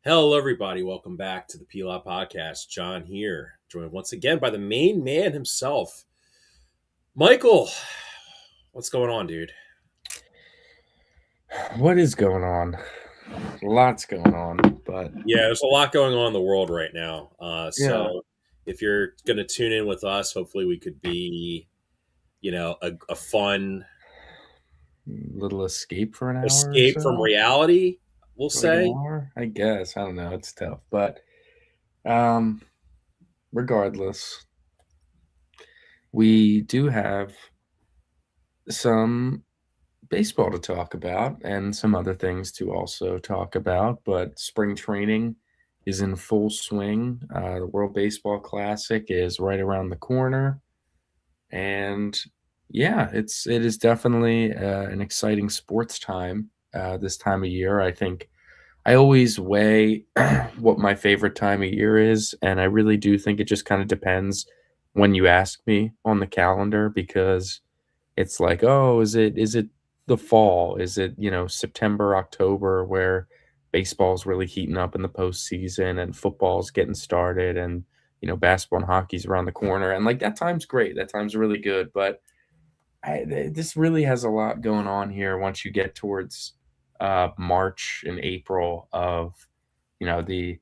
Hello, everybody. Welcome back to the P-LotPodcast. John here, joined once again by the main man himself, Michael. What's going on, dude? What is going on? Lots going on, but Yeah, there's a lot going on in the world right now. yeah, So if you're going to tune in with us, hopefully we could be, a fun little escape for an hour or escape from so, reality, we'll like an say. hour, I guess. I don't know. It's tough, but um, regardless, we do have some baseball to talk about and some other things to also talk about. But spring training is in full swing. The World Baseball Classic is right around the corner. And yeah, it is definitely an exciting sports time this time of year. I think I always weigh what my favorite time of year is, and I really do think it just kind of depends when you ask me on the calendar because it's like, oh, is it the fall? Is it September, October where baseball's really heating up in the postseason and football's getting started and basketball and hockey's around the corner and like that time's great. That time's really good, but this really has a lot going on here once you get towards March and April of the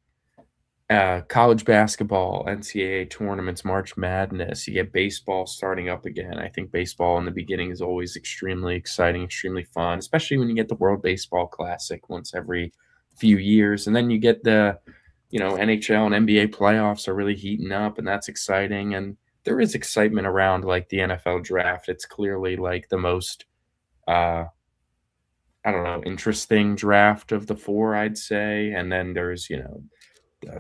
college basketball, NCAA tournaments, March Madness. You get baseball starting up again. I think baseball in the beginning is always extremely exciting, extremely fun, especially when you get the World Baseball Classic once every few years. And then you get the NHL and NBA playoffs are really heating up, and that's exciting. And there is excitement around like the NFL draft. It's clearly like the most, uh, I don't know, interesting draft of the four, I'd say. And then there's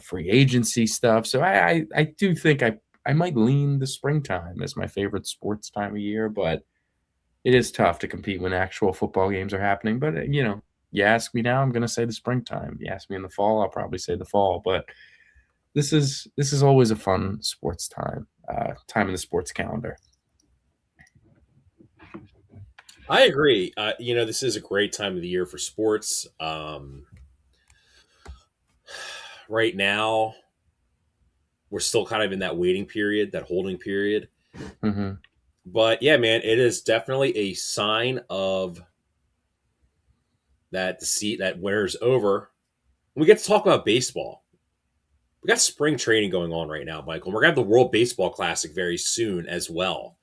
free agency stuff. So I do think I might lean the springtime as my favorite sports time of year, but it is tough to compete when actual football games are happening. But you ask me now, I'm going to say the springtime. You ask me in the fall, I'll probably say the fall. But this is always a fun sports time in the sports calendar. I agree. This is a great time of the year for sports. Right now, we're still kind of in that waiting period, that holding period. Hmm. But yeah, man, it is definitely a sign of that winter's over. We get to talk about baseball. We got spring training going on right now, Michael. We're gonna have the World Baseball Classic very soon as well.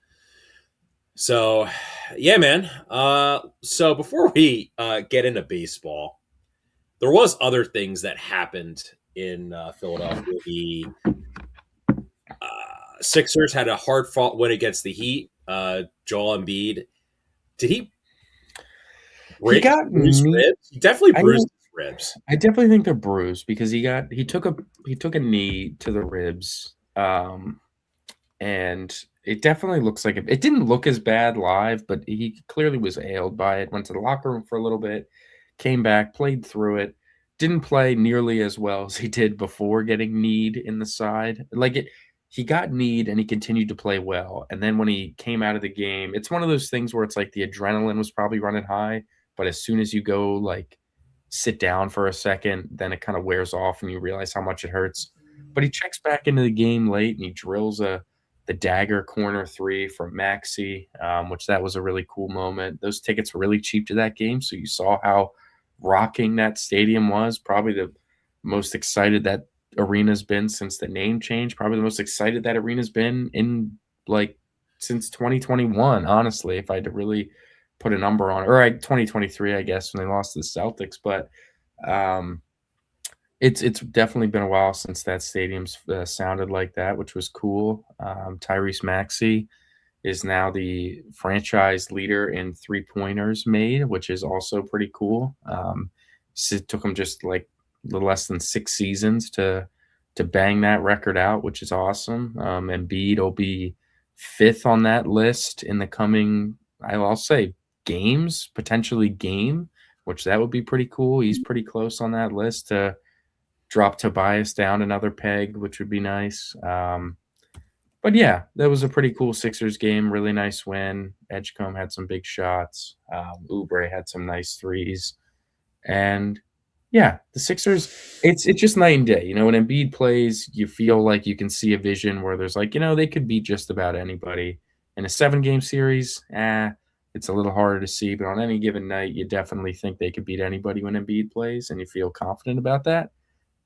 So, yeah, man. So before we get into baseball, there was other things that happened in Philadelphia. The Sixers had a hard fought win against the Heat. Joel Embiid, did he He break got bruise knee. ribs? He definitely I bruised his ribs. I definitely think they're bruised because he took a knee to the ribs. And it definitely looks like it didn't look as bad live, but he clearly was ailed by it. Went to the locker room for a little bit, came back, played through it. Didn't play nearly as well as he did before getting kneed in the side. He got kneed and he continued to play well. And then when he came out of the game, it's one of those things where it's like the adrenaline was probably running high, but as soon as you go like sit down for a second, then it kind of wears off and you realize how much it hurts. But he checks back into the game late and he drills the dagger corner three from Maxi, which that was a really cool moment. Those tickets were really cheap to that game, so you saw how rocking that stadium was. Probably the most excited that arena's been since the name change. Probably the most excited that arena's been in like since 2021. Honestly, if I had to really put a number on it, or 2023, I guess when they lost to the Celtics, but. Um, it's definitely been a while since that stadium's sounded like that, which was cool. Tyrese Maxey is now the franchise leader in three pointers made, which is also pretty cool. It took him just like a little less than 6 seasons to bang that record out, which is awesome. Embiid will be fifth on that list in the coming, I'll say, games, potentially game, which that would be pretty cool. He's pretty close on that list to drop Tobias down another peg, which would be nice. But yeah, that was a pretty cool Sixers game. Really nice win. Edgecombe had some big shots. Oubre had some nice threes. And Yeah, the Sixers, it's just night and day. You know, when Embiid plays, you feel like you can see a vision where there's like, they could beat just about anybody. In a 7-game series, it's a little harder to see, but on any given night, you definitely think they could beat anybody when Embiid plays, and you feel confident about that.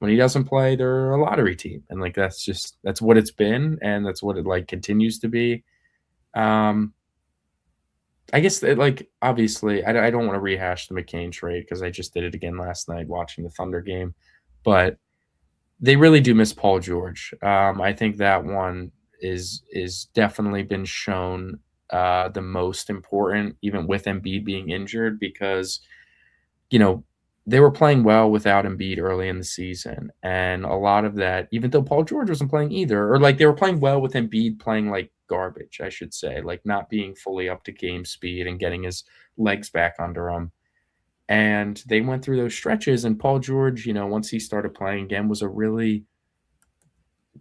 When he doesn't play, they're a lottery team, and like that's what it's been, and that's what it like continues to be. Um, I guess that, like, obviously, I don't want to rehash the McCain trade because I just did it again last night watching the Thunder game, but they really do miss Paul George. I think that one is definitely been shown the most important, even with Embiid being injured, because you know, they were playing well without Embiid early in the season, and a lot of that, even though Paul George wasn't playing either, or like they were playing well with Embiid playing like garbage, I should say, like not being fully up to game speed and getting his legs back under him. And they went through those stretches, and Paul George, once he started playing again, was a really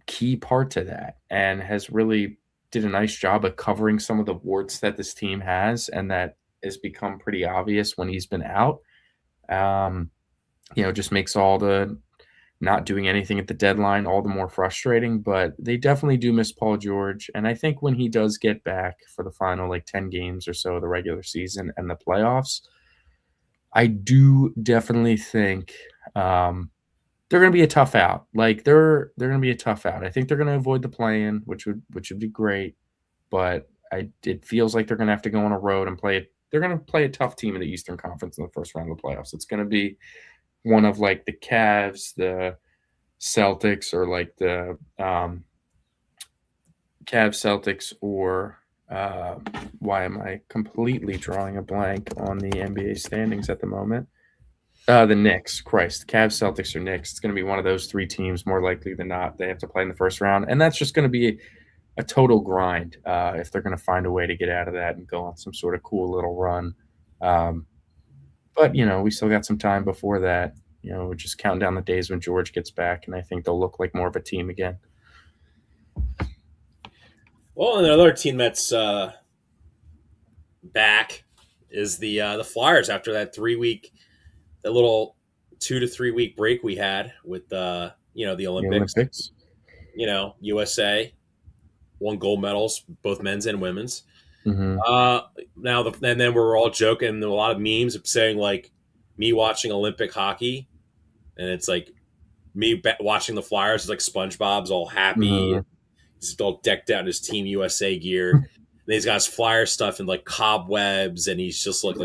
key part to that, and has really did a nice job of covering some of the warts that this team has, and that has become pretty obvious when he's been out. Um, just makes all the not doing anything at the deadline all the more frustrating. But they definitely do miss Paul George. And I think when he does get back for the final like 10 games or so of the regular season and the playoffs, I do definitely think they're going to be a tough out. Like they're going to be a tough out. I think they're going to avoid the play-in, which would be great. But it feels like they're going to have to go on a road and play it. They're going to play a tough team in the Eastern Conference in the first round of the playoffs. It's going to be one of like the Cavs, the Celtics, or like the Cavs, Celtics, or why am I completely drawing a blank on the NBA standings at the moment? The Knicks. Christ, Cavs, Celtics, or Knicks. It's going to be one of those three teams more likely than not. They have to play in the first round, and that's just going to be a total grind if they're going to find a way to get out of that and go on some sort of cool little run. Um, but we still got some time before that. We're just counting down the days when George gets back, and I think they'll look like more of a team again. Well, another team that's back is the Flyers after that 3 week, that little 2 to 3 week break we had with the The Olympics. Olympics. USA won gold medals, both men's and women's. Mm-hmm. Now and then we're all joking. A lot of memes saying like me watching Olympic hockey, and it's like me watching the Flyers is like SpongeBob's all happy. Mm-hmm. And he's all decked out in his Team USA gear. And he's got his Flyer stuff and like cobwebs, and he's just like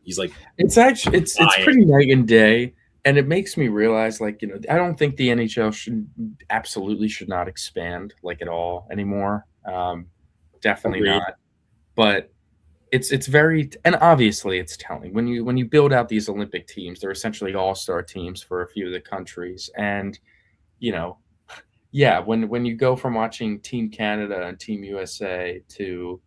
he's like It's actually it's dying. pretty night and day, and it makes me realize like I don't think the NHL should not expand like at all anymore. Definitely Agreed. not. But it's very, and obviously it's telling when you build out these Olympic teams, they're essentially all-star teams for a few of the countries, and you know yeah, when you go from watching Team Canada and Team USA to,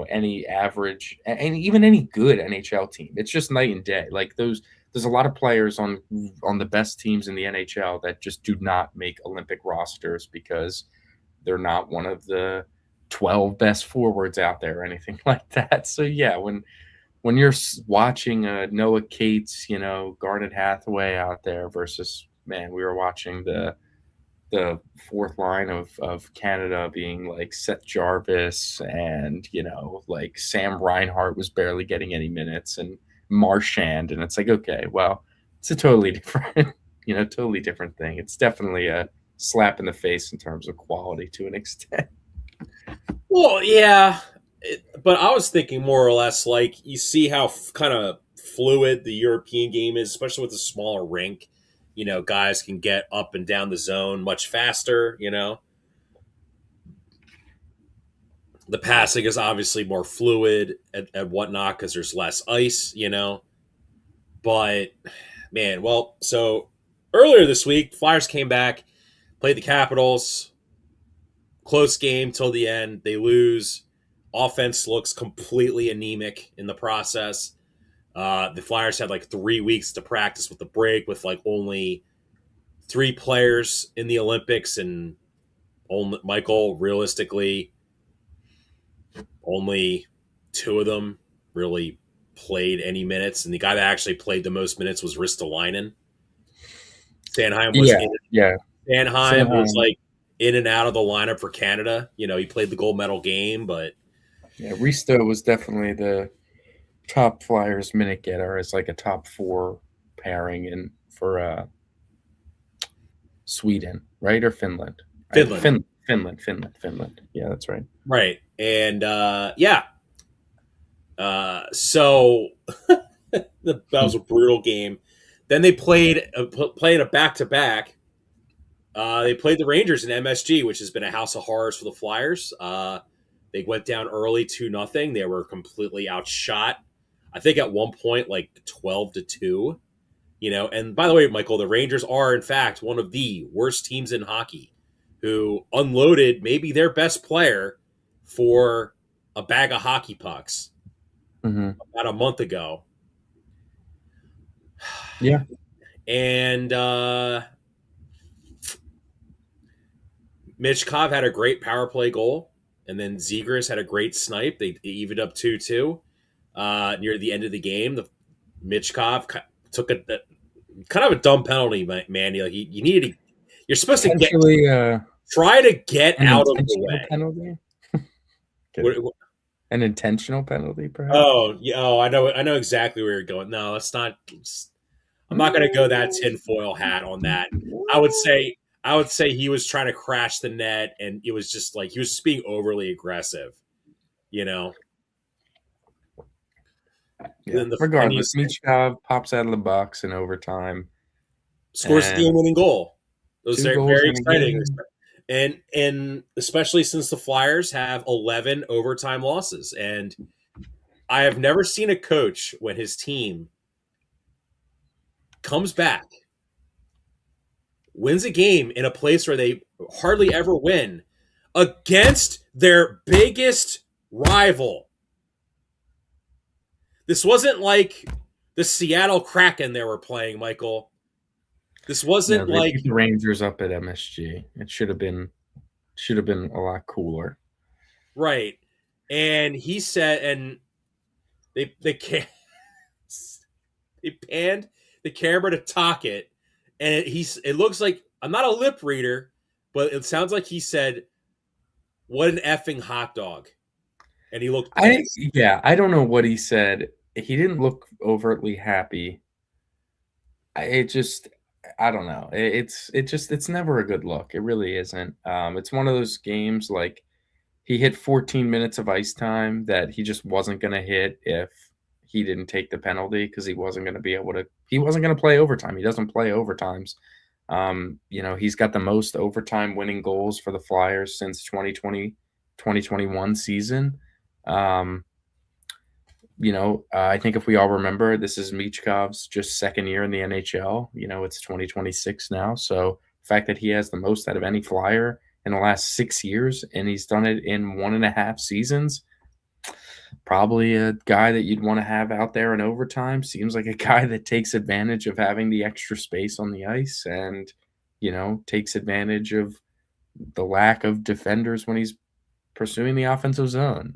any average and even any good NHL team, it's just night and day. Like there's a lot of players on the best teams in the NHL that just do not make Olympic rosters because they're not one of the 12 best forwards out there or anything like that. So yeah, when you're watching Noah Cates, Garnet Hathaway out there versus, man, we were watching the fourth line of Canada being like Seth Jarvis and like Sam Reinhart was barely getting any minutes, and Marchand, and it's like, okay, well, it's a totally different totally different thing. It's definitely a slap in the face in terms of quality to an extent. Well, yeah, but I was thinking more or less like you see how kind of fluid the European game is, especially with a smaller rink. Guys can get up and down the zone much faster. The passing is obviously more fluid and whatnot because there's less ice. But man, well, so earlier this week, Flyers came back, played the Capitals, close game till the end. They lose. Offense looks completely anemic in the process. The Flyers had like 3 weeks to practice with the break, with like only 3 players in the Olympics, and only Michael, realistically, only two of them really played any minutes. And the guy that actually played the most minutes was Ristolainen. Sanheim was Yeah, in. yeah. Sanheim was Sanheim. like in and out of the lineup for Canada. He played the gold medal game, but Yeah, Risto was definitely the top Flyers minute getter as like a top 4 pairing in for Sweden, right? Or Finland? Finland, Finland. Yeah, that's right. right? And yeah, so that was a brutal game. Then they played a back to back. They played the Rangers in MSG, which has been a house of horrors for the Flyers. They went down early 2-0. They were completely outshot. I think at one point like 12-2. And by the way, Michael, the Rangers are in fact one of the worst teams in hockey, who unloaded maybe their best player for a bag of hockey pucks Mm-hmm. about a month ago. Yeah. And Michkov had a great power play goal, and then Zegras had a great snipe. They evened up 2-2 near the end of the game. The Michkov took a kind of a dumb penalty, man. You needed to. You're supposed to Potentially try to get an out of the intentional way. penalty. What, An intentional penalty, perhaps. oh, yeah. Oh, I know exactly where you're going. No, let's not. I'm not going to go that tinfoil hat on that. I would say he was trying to crash the net, and it was just like he was just being overly aggressive. Yeah. And Regardless, Michkov pops out of the box in overtime. scores the game-winning goal. It was 2 very, goals very in a exciting, game. and especially since the Flyers have 11 overtime losses, and I have never seen a coach when his team comes back, wins a game in a place where they hardly ever win against their biggest rival. This wasn't like the Seattle Kraken they were playing, Michael. This wasn't They like beat the Rangers up at MSG. It should have been a lot cooler. right. And he said, and they can't. They panned the camera to Tocchet, and it looks like I'm not a lip reader, but it sounds like he said, "What an effing hot dog," and he looked pissed. I don't know what he said. He didn't look overtly happy. I don't know. It's never a good look. It really isn't. It's one of those games like he hit 14 minutes of ice time that he just wasn't going to hit if he didn't take the penalty because he wasn't going to play overtime. He doesn't play overtimes. He's got the most overtime winning goals for the Flyers since 2020-2021 season. I think if we all remember, this is Michkov's just second year in the NHL. It's 2026 now. So the fact that he has the most out of any Flyer in the last 6 years, and he's done it in 1.5 seasons, probably a guy that you'd want to have out there in overtime. Seems like a guy that takes advantage of having the extra space on the ice and, takes advantage of the lack of defenders when he's pursuing the offensive zone.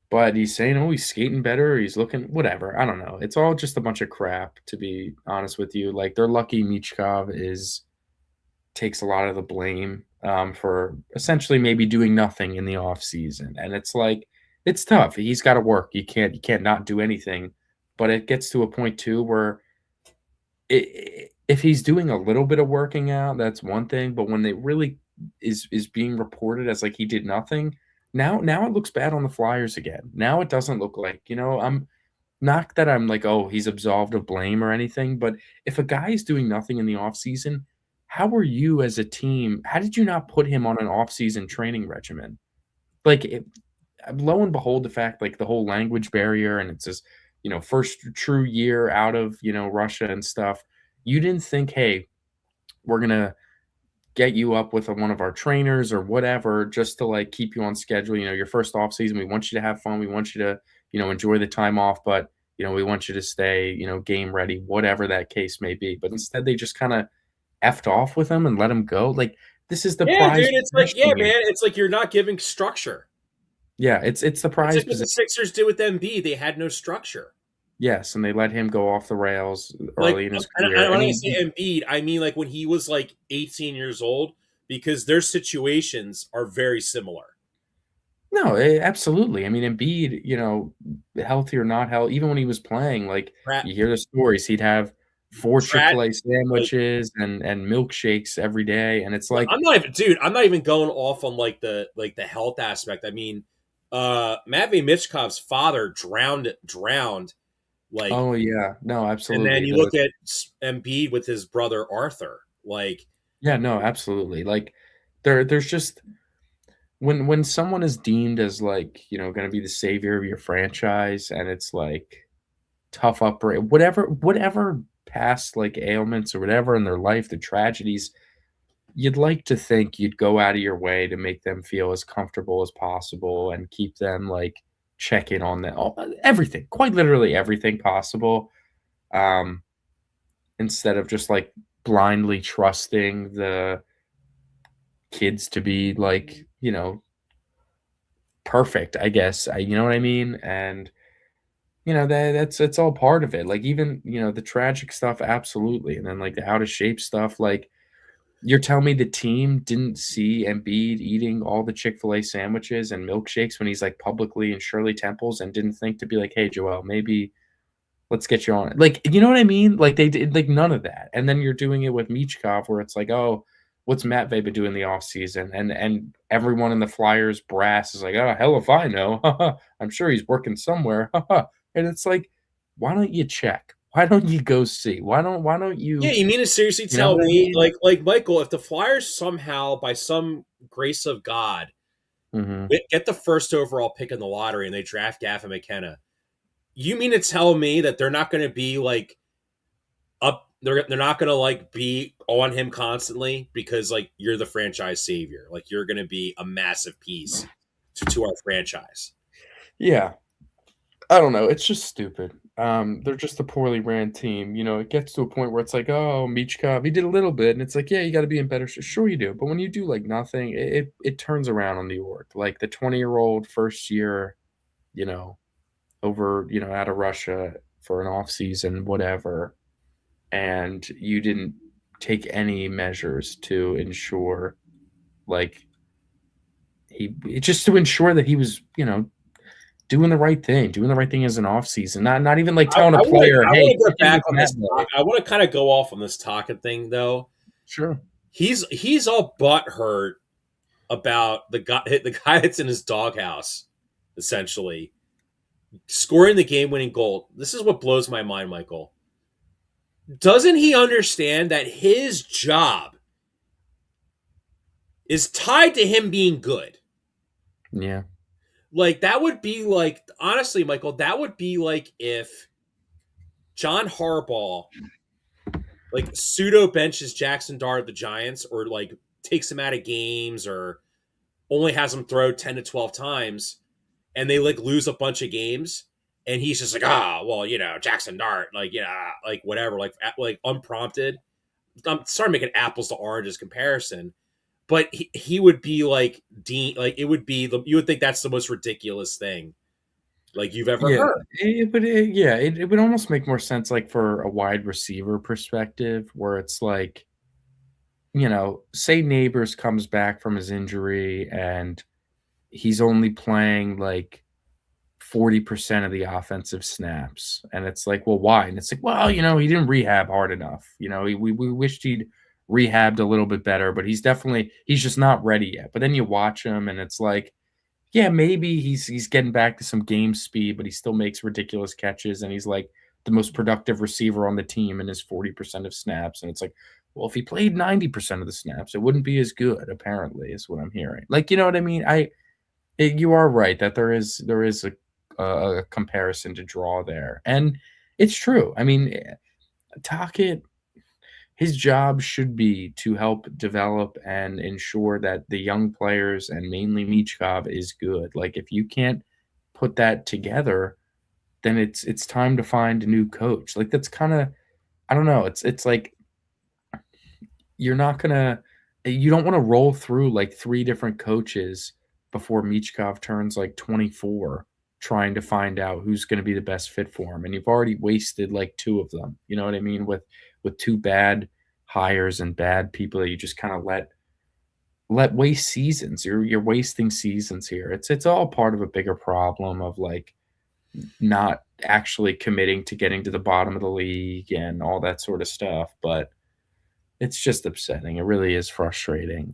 But he's saying, oh, he's skating better. He's looking whatever. I don't know. It's all just a bunch of crap, to be honest with you. Like, they're lucky Michkov takes a lot of the blame for essentially maybe doing nothing in the offseason. And it's like, it's tough. He's got to work. You can't not do anything. But it gets to a point, too, where if he's doing a little bit of working out, that's one thing. But when it really is being reported as like he did nothing, now it looks bad on the Flyers again. Now it doesn't look like, I'm not that I'm like, oh, he's absolved of blame or anything. But if a guy is doing nothing in the offseason, how are you as a team? How did you not put him on an offseason training regimen? Like, lo and behold, the fact, like the whole language barrier and it's his, first true year out of, Russia and stuff. You didn't think, hey, we're going to get you up with one of our trainers or whatever, just to like keep you on schedule. Your first off season, we want you to have fun. We want you to, enjoy the time off, but, we want you to stay, game ready, whatever that case may be. But instead they just kind of effed off with him and let him go. Like, this is the prize. Dude, it's like, man, it's like you're not giving structure. Yeah, it's the prize. It's like what the Sixers did with MB. They had no structure. Yes, and they let him go off the rails Like, early in his and career, when and I say Embiid, I mean like when he was like 18 years old, because their situations are very similar. no, absolutely. I mean, Embiid, healthy or not healthy, even when he was playing, like Tra- you hear the stories, he'd have 4 Trad, Chick-fil-A like sandwiches and milkshakes every day, and it's like, I'm not even, dude. I'm not even going off on like the health aspect. I mean, Matvey Michkov's father drowned like, oh yeah, no, and then absolutely. you look at Embiid with his brother Arthur. Like, Yeah, no, absolutely. Like there's just when someone is deemed as like, going to be the savior of your franchise and it's like tough upbringing, whatever past like ailments or whatever in their life, the tragedies, you'd like to think you'd go out of your way to make them feel as comfortable as possible and keep them like check in on them, everything, quite literally everything possible. Um, Instead of just like blindly trusting the kids to be like, perfect, I guess. You know what I mean? And that's it's all part of it. Like even, the tragic stuff, absolutely. And then like the out of shape stuff, like you're telling me the team didn't see Embiid eating all the Chick-fil-A sandwiches and milkshakes when he's like publicly in Shirley Temples and didn't think to be like, hey, Joel, maybe let's get you on it. Like, you know what I mean? Like they did like none of that. And then you're doing it with Michkov where it's like, oh, what's Matt Weber doing in the offseason? And everyone in the Flyers brass is like, oh, hell if I know. I'm sure he's working somewhere. And it's like, why don't you check? Why don't you go see? Why don't yeah, you you mean to seriously you know tell what I me, mean? like Michael, if the Flyers somehow, by some grace of God, Mhm. get the first overall pick in the lottery and they draft Gavin McKenna, you mean to tell me that they're not going to be like up? They're not going to like be on him constantly because like you're the franchise savior, like you're going to be a massive piece to our franchise. Yeah. I don't know. It's just stupid. They're just a poorly ran team. It gets to a point where it's like, oh, Michkov, he did a little bit, and it's like, yeah, you got to be in better shape. Sure, you do, but when you do like nothing, it turns around on the org. Like the 20-year-old first year, you know, over out of Russia for an off season, whatever, and you didn't take any measures to ensure like just to ensure that he was doing the right thing as an off season. Not even like telling a player, I "Hey, want to check get in back with on Matt." this. I want to kind of go off on this Taka thing though. Sure. He's all butthurt about the guy that's in his doghouse, essentially scoring the game winning goal. This is what blows my mind, Michael. Doesn't he understand that his job is tied to him being good? Yeah. Like that would be like, honestly, Michael, that would be like if John Harbaugh like pseudo benches Jackson Dart at the Giants, or like takes him out of games, or only has him throw 10 to 12 times, and they like lose a bunch of games, and he's just like, well, Jackson Dart, like, yeah, like whatever, like unprompted. I'm sorry, making apples to oranges comparison, but he would be like Dean, like it would be you would think that's the most ridiculous thing like you've ever Yeah. heard. It would almost make more sense like for a wide receiver perspective where it's like, say Neighbors comes back from his injury and he's only playing like 40% of the offensive snaps. And it's like, well, why? And it's like, well, he didn't rehab hard enough. We wished he'd rehabbed a little bit better, but he's just not ready yet. But then you watch him and it's like, yeah, maybe he's getting back to some game speed, but he still makes ridiculous catches and he's like the most productive receiver on the team in his 40% of snaps. And it's like, well, if he played 90% of the snaps, it wouldn't be as good, apparently, is what I'm hearing. Like, you know what I mean? You are right that there is a comparison to draw there, and it's true. I mean, Talkett, his job should be to help develop and ensure that the young players and mainly Michkov is good. Like if you can't put that together, then it's time to find a new coach. Like that's kind of I don't know. It's like you're not gonna you don't want to roll through like three different coaches before Michkov turns like 24 trying to find out who's going to be the best fit for him. And you've already wasted like 2 of them. You know what I mean? With 2 bad hires and bad people that you just kind of let waste seasons. You're wasting seasons here. It's all part of a bigger problem of like not actually committing to getting to the bottom of the league and all that sort of stuff. But it's just upsetting. It really is frustrating.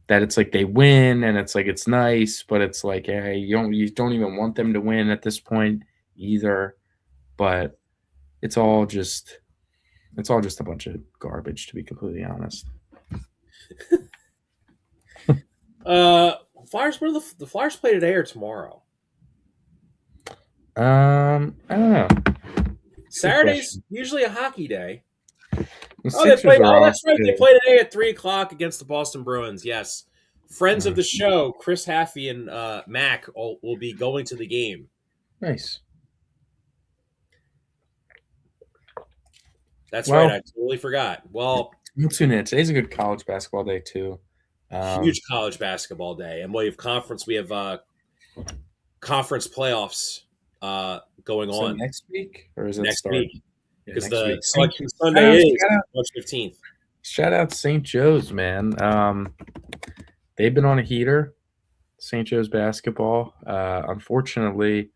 That it's like they win and it's like it's nice, but it's like, hey, you don't even want them to win at this point either. But it's all just a bunch of garbage, to be completely honest. Flyers. Where the Flyers play today or tomorrow? I don't know. Saturday's usually a hockey day. The Oh, they Sixers play. are Oh, off that's right. too. They play today at 3:00 against the Boston Bruins. Yes, friends of the show, Chris Haffey and Mac, will be going to the game. Nice. That's right. I totally forgot. Well, we'll tune in. Today's a good college basketball day too. Huge college basketball day, and we have conference. We have conference playoffs going on next week, or is it next starting? week? Yeah, Because next the week. selection Sunday is March 15th. Shout out St. Joe's, man. They've been on a heater. St. Joe's basketball. Unfortunately,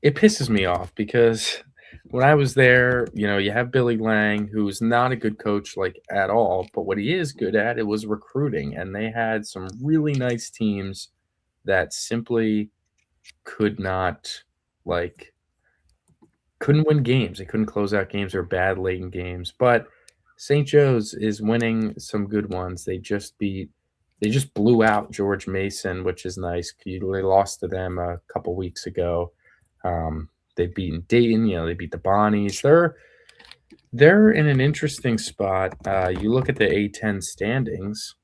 it pisses me off because when I was there, you know, you have Billy Lang, who's not a good coach like at all, but what he is good at, it was recruiting, and they had some really nice teams that simply could not couldn't win games. They couldn't close out games or bad late in games. But St. Joe's is winning some good ones. They just blew out George Mason, which is nice. They lost to them a couple weeks ago. They've beaten Dayton. You know, they beat the Bonnies. They're in an interesting spot. You look at the A10 standings.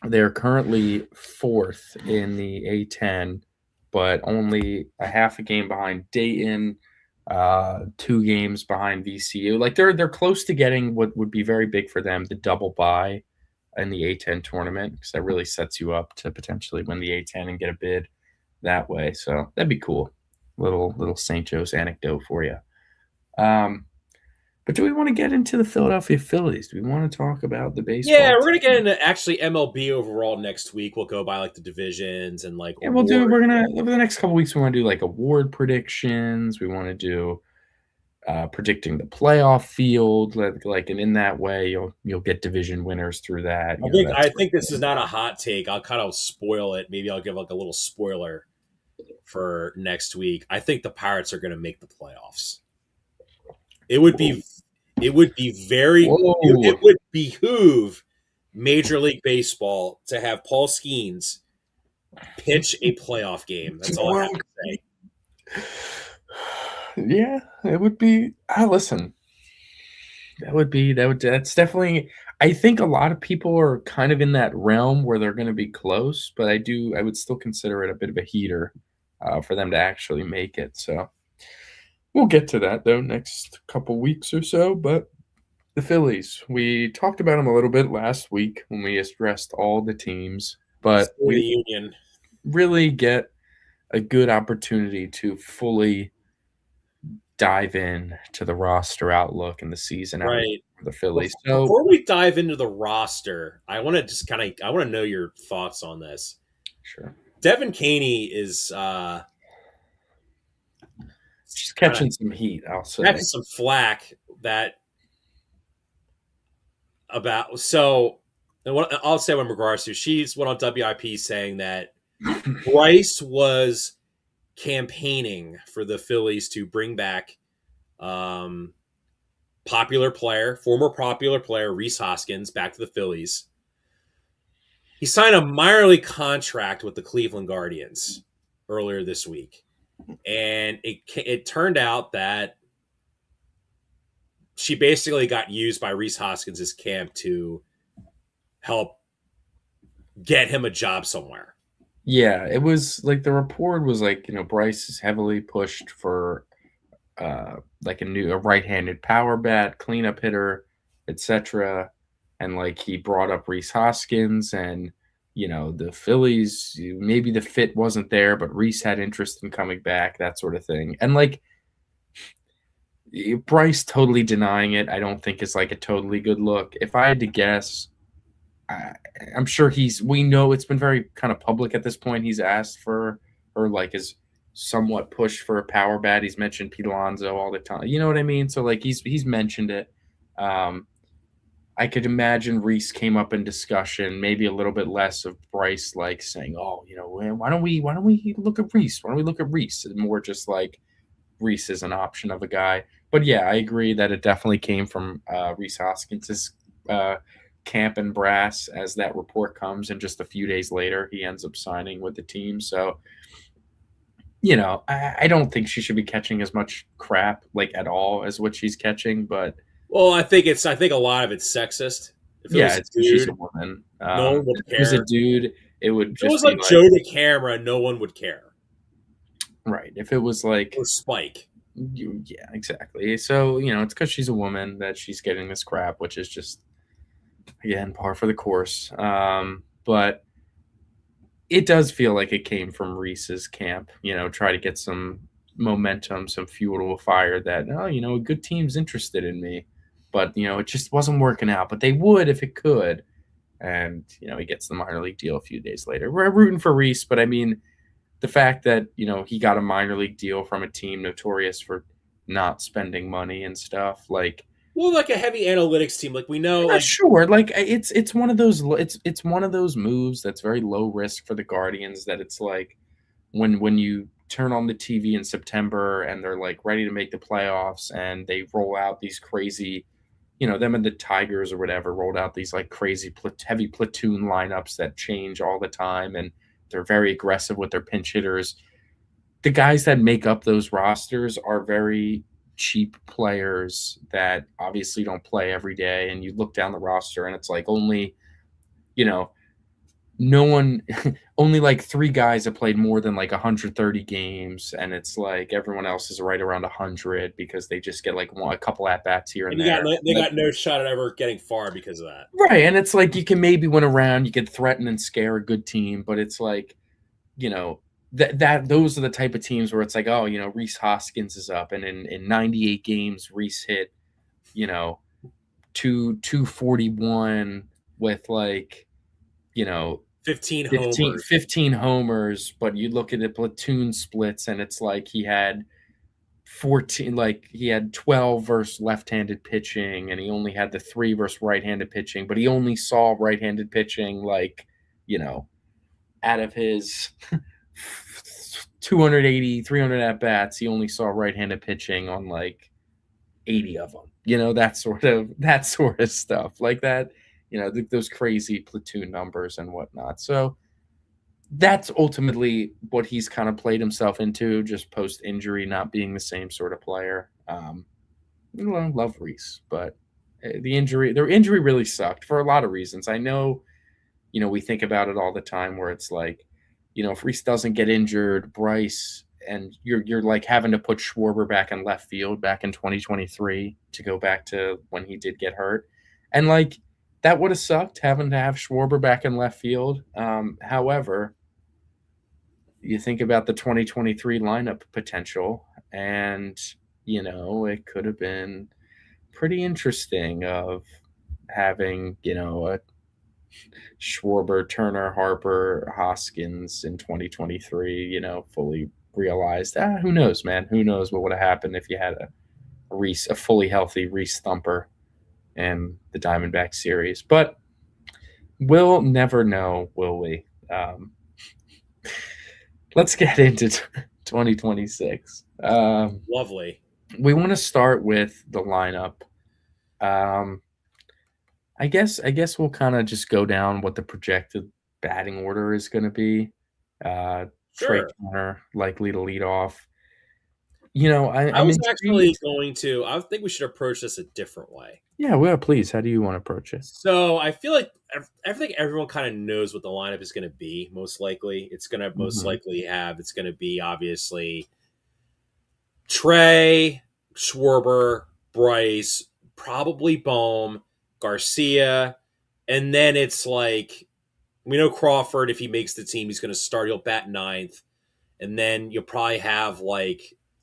They're currently 4th in the A10, but only a half a game behind Dayton, 2 games behind VCU. Like they're close to getting what would be very big for them, the double bye in the A10 tournament, because that really sets you up to potentially win the A10 and get a bid that way. So that'd be cool. Little St. Joe's anecdote for you. But do we want to get into the Philadelphia Phillies? Do we want to talk about the baseball? Yeah, we're gonna get into actually MLB overall next week. We'll go by like the divisions and like. Yeah, we're gonna over the next couple weeks. We want to do like award predictions. We want to do predicting the playoff field, like, and in that way, you'll get division winners through that. I think this is not a hot take. I'll kind of spoil it. Maybe I'll give like a little spoiler for next week. I think the Pirates are going to make the playoffs. It would be very. It would behoove Major League Baseball to have Paul Skeens pitch a playoff game. That's all I have to say. Yeah, it would be. Listen, that's definitely. I think a lot of people are kind of in that realm where they're going to be close, but I would still consider it a bit of a heater for them to actually make it. So we'll get to that though next couple weeks or so. But the Phillies, we talked about them a little bit last week when we addressed all the teams, but we really get a good opportunity to fully dive in to the roster outlook and the season outlook for the Phillies. So before we dive into the roster, I want to just I want to know your thoughts on this. Sure. Devin Caney is just catching some heat, I'll say. Catching some flack and what I'll say in regards to, she's went on WIP saying that Bryce was campaigning for the Phillies to bring back former popular player Rhys Hoskins back to the Phillies. He signed a minor league contract with the Cleveland Guardians earlier this week, and it turned out that she basically got used by Rhys Hoskins' camp to help get him a job somewhere. Yeah, it was like the report was like, Bryce is heavily pushed for like a right-handed power bat, cleanup hitter, etc. And like he brought up Rhys Hoskins, and The Phillies, maybe the fit wasn't there, but Reese had interest in coming back, that sort of thing. And like Bryce totally denying it, I don't think is like a totally good look. If I had to guess, I'm sure we know it's been very kind of public at this point. He's asked for, or like is somewhat pushed for a power bat. He's mentioned Pete Alonso all the time. You know what I mean? So like he's mentioned it. I could imagine Reese came up in discussion, maybe a little bit less of Bryce like saying, "Oh, why don't we look at Reese? Why don't we look at Reese?" And more just like Reese is an option of a guy. But yeah, I agree that it definitely came from Reese Hoskins' camp and brass as that report comes, and just a few days later he ends up signing with the team. So I don't think she should be catching as much crap like at all as what she's catching, but Well, I think a lot of it's sexist. If it yeah, was a it's because she's a dude, woman. no one would If it was a care. dude, it would If it was just be like like, Joe to camera, no one would care. right. If it was like, Or Spike. yeah, exactly. So, it's because she's a woman that she's getting this crap, which is just, again, par for the course. But it does feel like it came from Reese's camp, try to get some momentum, some fuel to a fire that, a good team's interested in me. But, it just wasn't working out. But they would if it could. And, he gets the minor league deal a few days later. We're rooting for Reese, but I mean, the fact that, he got a minor league deal from a team notorious for not spending money and stuff, like, Well, like a heavy analytics team, like we know, yeah, like sure. Like it's one of those it's one of those moves that's very low risk for the Guardians, that it's like when you turn on the TV in September and they're like ready to make the playoffs and they roll out these crazy, them and the Tigers or whatever rolled out these like crazy heavy platoon lineups that change all the time, and they're very aggressive with their pinch hitters. The guys that make up those rosters are very cheap players that obviously don't play every day. And you look down the roster and it's like only, you know, no one, only like three guys have played more than like 130 games. And it's like everyone else is right around 100 because they just get like a couple at bats here and and there. they got no shot at ever getting far because of that. Right. And it's like you can maybe win around, you can threaten and scare a good team, but it's like, you know, that those are the type of teams where it's like, oh, Reese Hoskins is up, and in 98 games, Reese hit, 241 with like, 15 15, homers. 15 homers, but you look at the platoon splits and it's like he had 14, like he had 12 versus left-handed pitching, and he only had the 3 versus right-handed pitching, but he only saw right-handed pitching like, out of his 280, 300 at bats, he only saw right-handed pitching on like 80 of them. That sort of stuff like that. Those crazy platoon numbers and whatnot. So that's ultimately what he's kind of played himself into, just post injury, not being the same sort of player. Love Reese, but their injury really sucked for a lot of reasons. I know, we think about it all the time where it's like, if Reese doesn't get injured, Bryce, and you're like having to put Schwarber back in left field back in 2023 to go back to when he did get hurt. And like that would have sucked having to have Schwarber back in left field. However, you think about the 2023 lineup potential, and it could have been pretty interesting of having, a Schwarber, Turner, Harper, Hoskins in 2023, fully realized. Who knows, man? Who knows what would have happened if you had a fully healthy Reese Thumper in the Diamondback series. But we'll never know, will we? Let's get into 2026. Lovely. We want to start with the lineup. I guess we'll kind of just go down what the projected batting order is going to be. Trey Sure. Turner likely to lead off. I I'm was actually intrigued. going to. I think we should approach this a different way. Yeah, well, please. How do you want to approach it? So I feel like I think everyone kind of knows what the lineup is going to be. Most likely, it's going to most Mhm. likely have. It's going to be obviously Trey, Schwarber, Bryce, probably Bohm, Garcia, and then it's like We know Crawford, if he makes the team, he's going to start. He'll bat ninth. And then you'll probably have like.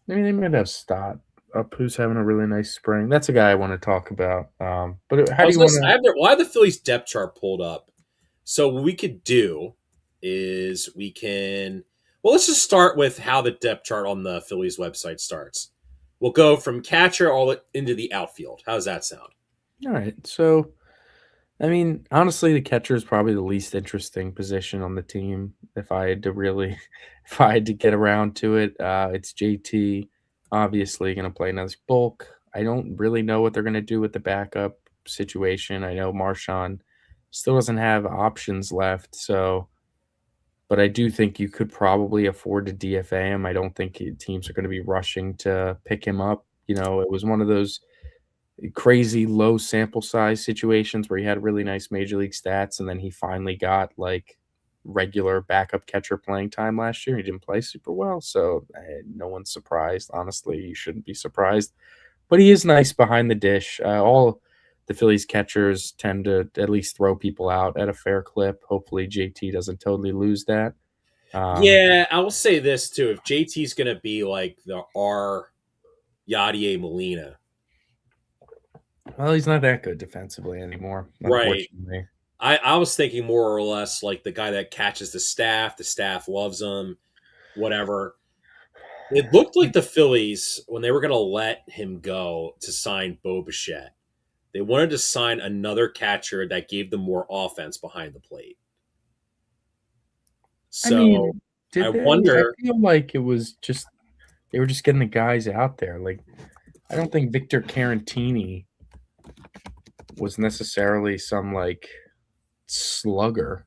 I mean, they might have Stott up, who's having a really nice spring. That's a guy I want to talk about. But how do you want I to? have I have the Phillies depth chart pulled up. So what we could do is we can. Well, let's just start with how the depth chart on the Phillies website starts. We'll go from catcher all into the outfield. How does that sound? All right. So, I mean, honestly, the catcher is probably the least interesting position on the team. If I had to really, if I had to get around to it, it's JT. Obviously, going to play another bulk. I don't really know what they're going to do with the backup situation. I know Marshawn still doesn't have options left, so. But I do think you could probably afford to DFA him. I don't think teams are going to be rushing to pick him up. It was one of those crazy low sample size situations where he had really nice major league stats, and then he finally got like regular backup catcher playing time last year. He didn't play super well, so no one's surprised. Honestly, you shouldn't be surprised. But he is nice behind the dish. All the Phillies catchers tend to at least throw people out at a fair clip. Hopefully, JT doesn't totally lose that. Yeah, I will say this too. If JT's going to be like the R Yadier Molina, Well, he's not that good defensively anymore, right? unfortunately. I was thinking more or less like the guy that catches the staff loves him, whatever. It looked like the Phillies, when they were going to let him go to sign Bo Bichette, they wanted to sign another catcher that gave them more offense behind the plate. I So mean, I did they? I wonder. feel like it was just they were just getting the guys out there. Like, I don't think Victor Carantini was necessarily some like slugger.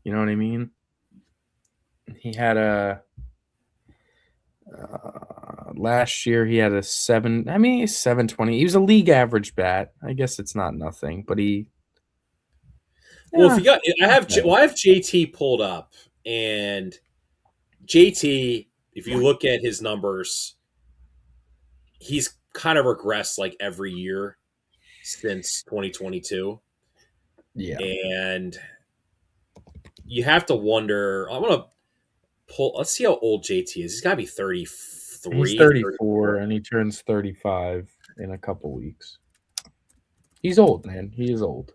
You know what I mean? He had a last year he had a 7. I mean, he's 720. He was a league average bat. I guess it's not nothing, but he. Well, if Yeah. I have JT pulled up, and JT, if you look at his numbers, he's kind of regressed like every year since 2022. Yeah. And you have to wonder. I want to pull. Let's see how old JT is. He's got to be He's 33, 34 34. and he turns 35 in a couple weeks. He's old, man. He is old.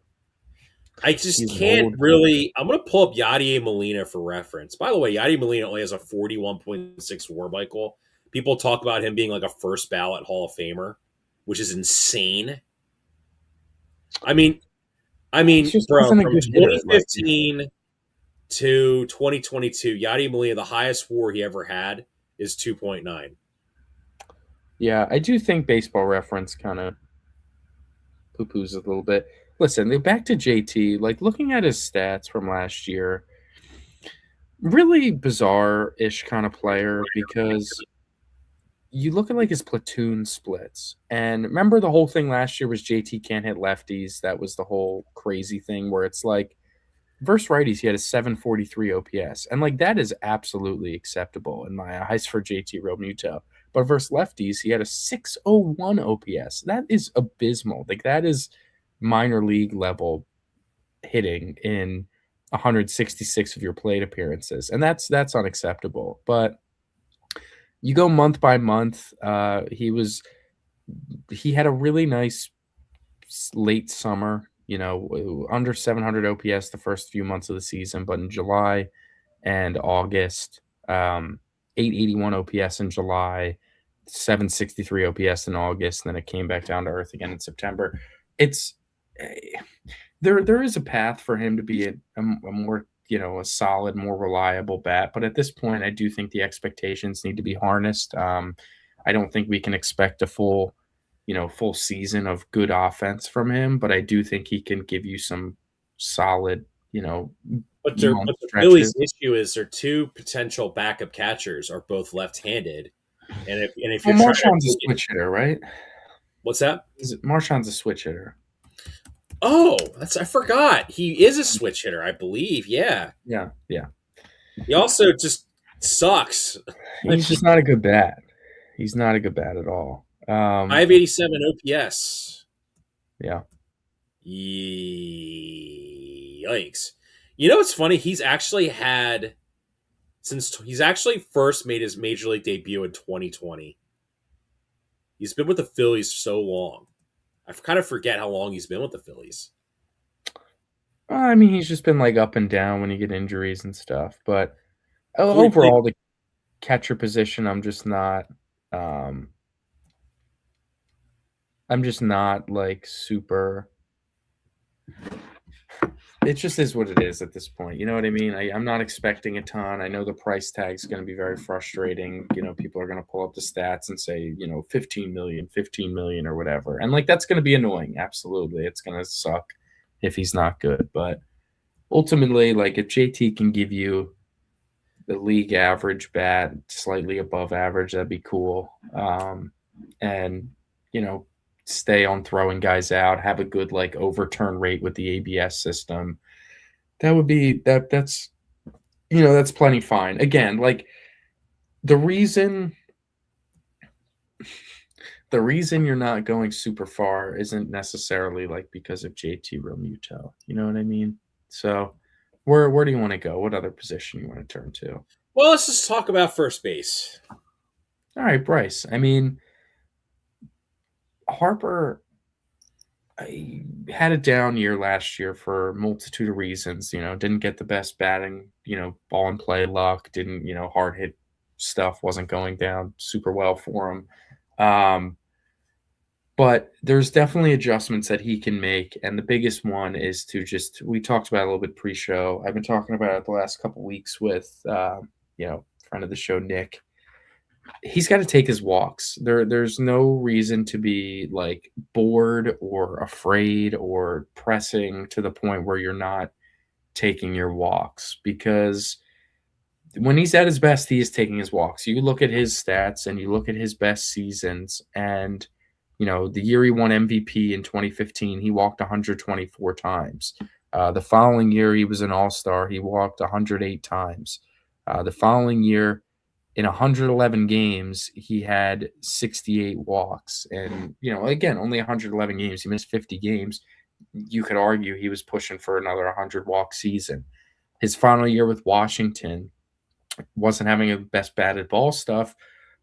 I just He's an can't old catcher. really. I'm going to pull up Yadier Molina for reference. By the way, Yadier Molina only has a 41.6 WAR, Michael. People talk about him being like a first ballot Hall of Famer, which is insane. I mean, He just bro, wasn't a from good hitter. Like, 2015 to 2022, Yadier Molina, the highest WAR he ever had is 2.9. yeah, I do think Baseball Reference kind of poo-poos a little bit. Listen, back to JT. Like, looking at his stats from last year, really bizarre-ish kind of player because you look at like his platoon splits. And remember the whole thing last year was JT can't hit lefties. That was the whole crazy thing where it's like versus righties, he had a 743 OPS. And like that is absolutely acceptable in my eyes for JT Realmuto. But versus lefties, he had a 601 OPS. That is abysmal. Like that is minor league level hitting in 166 of your plate appearances. And that's unacceptable. But you go month by month, he had a really nice late summer, under 700 OPS the first few months of the season, but in July and August, 881 OPS in July, 763 OPS in August, and then it came back down to earth again in September. It's there is a path for him to be a more a solid, more reliable bat, but at this point, I do think the expectations need to be harnessed. I don't think we can expect a full season of good offense from him, but I do think he can give you some solid, month But the Phillies' stretches. issue is their two potential backup catchers are both left-handed, and if Well, you're trying to Marshawn's a make it, switch hitter, right? what's that? Marshawn's a switch hitter. Oh, I forgot. He is a switch hitter, I believe. Yeah. Yeah, yeah. He also just sucks. He's just not a good bat. He's not a good bat at all. 587 OPS. Yeah. Yikes. You know what's funny? He's actually first made his major league debut in 2020. He's been with the Phillies so long. I kind of forget how long he's been with the Phillies. I mean, he's just been like up and down when you get injuries and stuff. But Before he played, overall, the catcher position, um, I'm just not like super. It just is what it is at this point. You know what I mean? I'm not expecting a ton. I know the price tag is going to be very frustrating. People are going to pull up the stats and say, 15 million, 15 million or whatever. And like, that's going to be annoying. Absolutely. It's going to suck if he's not good. But ultimately, like if JT can give you the league average bat, slightly above average, that'd be cool. And, you know, stay on throwing guys out, have a good like overturn rate with the ABS system. That would be that's plenty fine. Again, like the reason the reason you're not going super far isn't necessarily like because of JT Realmuto. You know what I mean? So where do you want to go? What other position you want to turn to? well, let's just talk about first base. All right, Bryce. I mean, Harper I had a down year last year for a multitude of reasons. Didn't get the best batting, ball and play luck. Didn't, hard hit stuff wasn't going down super well for him. But there's definitely adjustments that he can make, and the biggest one is to just we talked about it a little bit pre-show. I've been talking about it the last couple weeks with friend of the show Nick. He's got to take his walks. There's no reason to be like bored or afraid or pressing to the point where you're not taking your walks, because when he's at his best, he is taking his walks. You look at his stats and you look at his best seasons, and the year he won MVP in 2015, he walked 124 times. The following year, he was an all-star. He walked 108 times. The following year, in 111 games, he had 68 walks. And, again, only 111 games. He missed 50 games. You could argue he was pushing for another 100-walk season. His final year with Washington wasn't having a best batted ball stuff,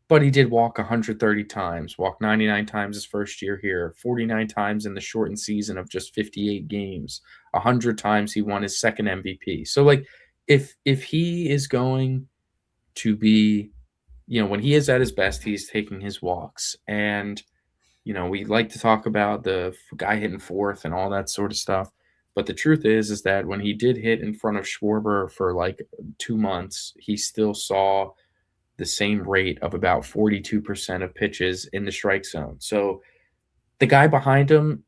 but he did walk 130 times, walked 99 times his first year here, 49 times in the shortened season of just 58 games, 100 times he won his second MVP. So, like, if he is going to be, when he is at his best, he's taking his walks. And, we like to talk about the guy hitting fourth and all that sort of stuff. But the truth is that when he did hit in front of Schwarber for like 2 months, he still saw the same rate of about 42% of pitches in the strike zone. So the guy behind him,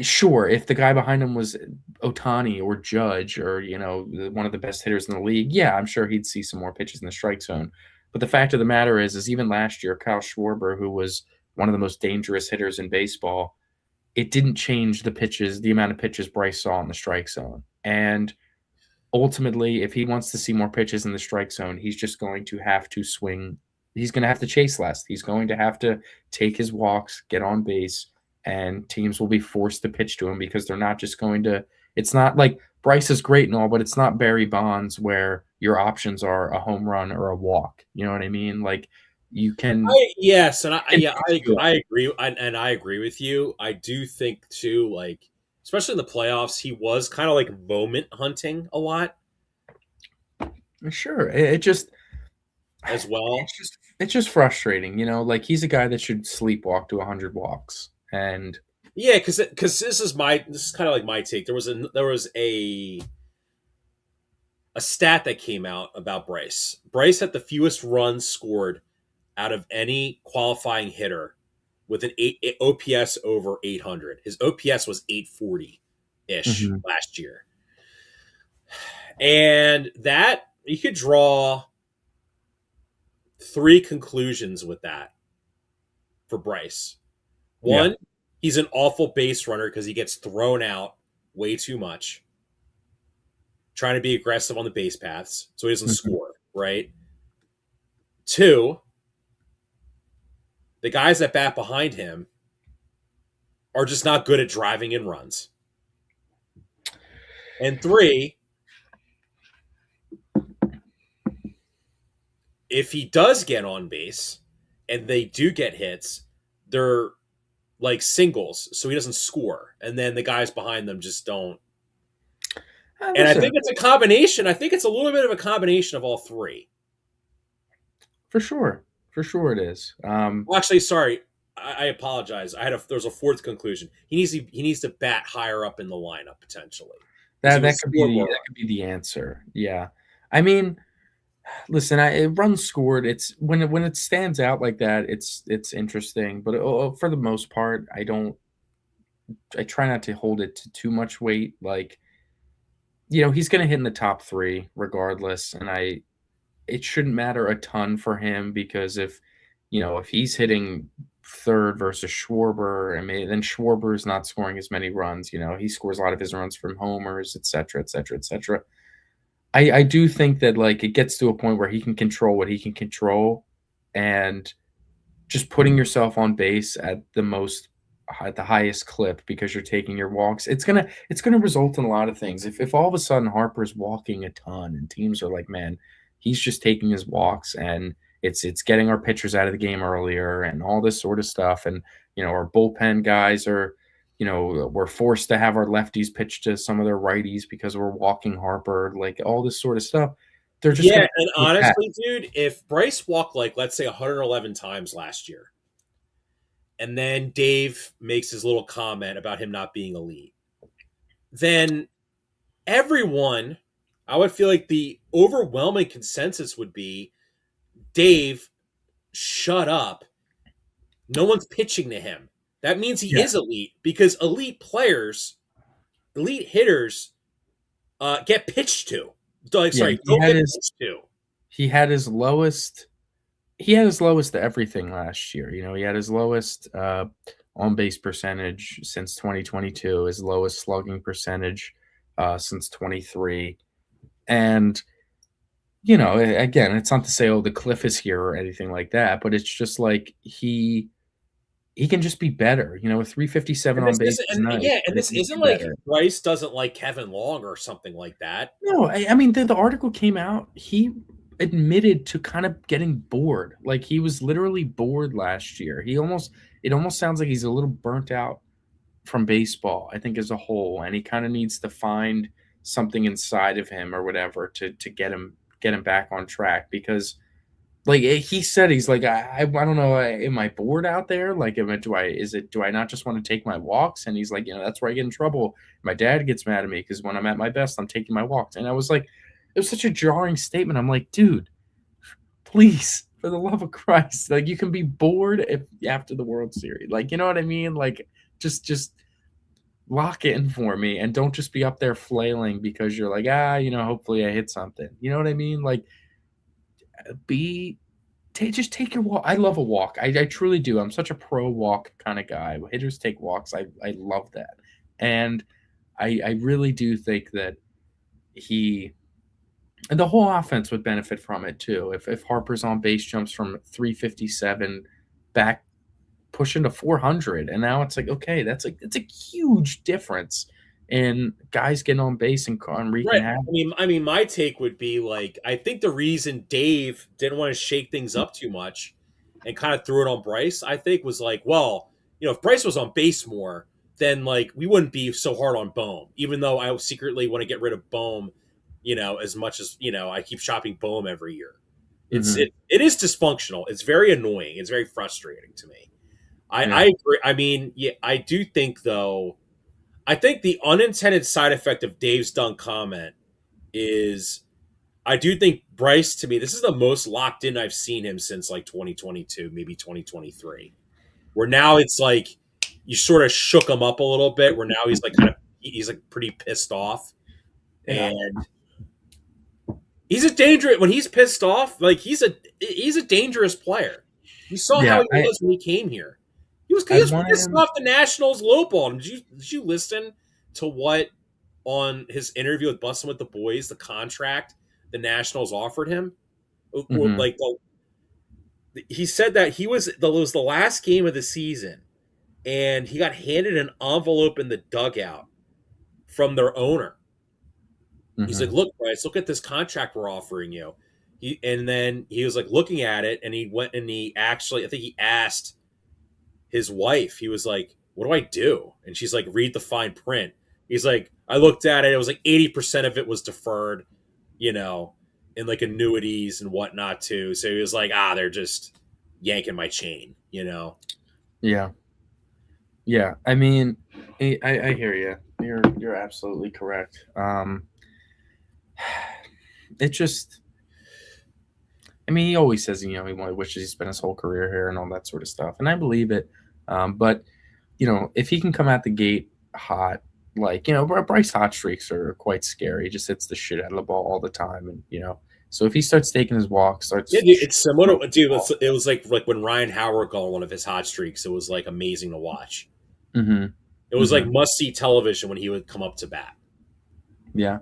sure, if the guy behind him was Ohtani or Judge or, one of the best hitters in the league, yeah, I'm sure he'd see some more pitches in the strike zone. But the fact of the matter is even last year, Kyle Schwarber, who was one of the most dangerous hitters in baseball, it didn't change the amount of pitches Bryce saw in the strike zone. And ultimately, if he wants to see more pitches in the strike zone, he's just going to have to swing. He's going to have to chase less. He's going to have to take his walks, get on base, and teams will be forced to pitch to him because they're not just going to. It's not like Bryce is great and all, but it's not Barry Bonds where your options are a home run or a walk. You know what I mean? Like you can. Yes, and You I agree, and I agree with you. I do think too, like especially in the playoffs, he was kind of like moment hunting a lot Sure, it just as well. it's just frustrating, like he's a guy that should sleepwalk to 100 walks. And Yeah, because this is kind of like my take. There was a stat that came out about Bryce. Bryce had the fewest runs scored out of any qualifying hitter with an OPS over 800. His OPS was 840 ish Mhm. last year, and that you could draw three conclusions with that for Bryce. Yeah. One, he's an awful base runner because he gets thrown out way too much, trying to be aggressive on the base paths, so he doesn't Mhm. score, right? Two, the guys that bat behind him are just not good at driving in runs. And three, if he does get on base and they do get hits, they're like singles, so he doesn't score, and then the guys behind them just don't. And I Listen, think it's a combination. I think it's a little bit of a combination of all three. for sure it is. Well, actually, sorry, I apologize. There's a fourth conclusion. He needs to bat higher up in the lineup potentially because he would That could be score more that could be the answer. Yeah, I mean, listen, runs scored. It's when it stands out like that, it's interesting. But for the most part, I don't. I try not to hold it to too much weight. Like, he's going to hit in the top three regardless, and it shouldn't matter a ton for him because if he's hitting third versus Schwarber, and then Schwarber's not scoring as many runs. He scores a lot of his runs from homers, et cetera, et cetera, et cetera. I do think that like it gets to a point where he can control what he can control, and just putting yourself on base at the highest clip because you're taking your walks. It's gonna result in a lot of things. If all of a sudden Harper's walking a ton and teams are like, man, he's just taking his walks and it's getting our pitchers out of the game earlier and all this sort of stuff, and our bullpen guys are we're forced to have our lefties pitch to some of their righties because we're walking Harper, like all this sort of stuff. They're just Yeah, going and to attack. honestly, dude, if Bryce walked like let's say 111 times last year, and then Dave makes his little comment about him not being elite, then everyone, I would feel like the overwhelming consensus would be Dave, shut up. No one's pitching to him. That means he Yeah. is elite because elite players, elite hitters, get pitched to. Like, Yeah, sorry, don't get pitched to. he had his lowest he had his lowest everything last year. He had his lowest on base percentage since 2022, his lowest slugging percentage since 23. And, again, it's not to say, oh, the cliff is here or anything like that, but it's just like he can just be better. A 357 And on this base isn't, is and nice, yeah, and but it this can isn't be like better. Bryce doesn't like Kevin Long or something like that. No, I mean the article came out. He admitted to kind of getting bored. Like he was literally bored last year. It almost sounds like he's a little burnt out from baseball, I think, as a whole, and he kind of needs to find something inside of him or whatever to get him back on track because like he said, he's like, I don't know, am I bored out there? Like, do I not just want to take my walks? And he's like, that's where I get in trouble. My dad gets mad at me because when I'm at my best, I'm taking my walks. And I was like, it was such a jarring statement. I'm like, dude, please, for the love of Christ, like you can be bored after the World Series, like you know what I mean? Like, just lock in for me and don't just be up there flailing because you're like, hopefully I hit something. You know what I mean? Like, be just take your walk. I love a walk. I truly do. I'm such a pro walk kind of guy. Hitters take walks. I love that. And I really do think that and the whole offense would benefit from it too. If Harper's on base jumps from 357 back pushing to 400, and now it's like, okay, it's a huge difference in guys getting on base and wreaking Right. havoc. I mean, my take would be like, I think the reason Dave didn't want to shake things up too much and kind of threw it on Bryce, I think was like, well, if Bryce was on base more, then like we wouldn't be so hard on Bohm, even though I secretly want to get rid of Bohm, as much as, I keep shopping Bohm every year. Mm-hmm. It is dysfunctional. It's very annoying. It's very frustrating to me. Yeah. I agree. I mean, yeah, I do think though, I think the unintended side effect of Dave's dunk comment is I do think Bryce, to me, this is the most locked in I've seen him since like 2022, maybe 2023. Where now it's like you sort of shook him up a little bit, where now he's like pretty pissed off. Yeah. And he's a dangerous when he's pissed off, like he's a dangerous player. You saw how Yeah. he was when he came here. He I was want pissed him. off the Nationals lowballed him. Did you listen to what on his interview with Bustin' with the Boys, the contract the Nationals offered him? Mhm. Like he said that it was the last game of the season, and he got handed an envelope in the dugout from their owner. He's like, Mhm. "Look, Bryce, look at this contract we're offering you." And then he was like looking at it, and he went and he actually, I think he asked his wife, he was like, "What do I do?" And she's like, "Read the fine print." He's like, "I looked at it. It was like 80% of it was deferred, you know, in like annuities and whatnot too." So he was like, they're just yanking my chain, you know." Yeah. Yeah. I mean, I hear you. You're absolutely correct. It just, I mean, he always says, he wishes he spent his whole career here and all that sort of stuff. And I believe it. But, if he can come out the gate hot, like, Bryce hot streaks are quite scary. He just hits the shit out of the ball all the time. And, so if he starts taking his walks, Yeah, starts dude, it's similar. throwing the Dude, ball. it was like when Ryan Howard got on one of his hot streaks. It was like amazing to watch. Mm-hmm. It was like Mm-hmm. must see television when he would come up to bat. Yeah.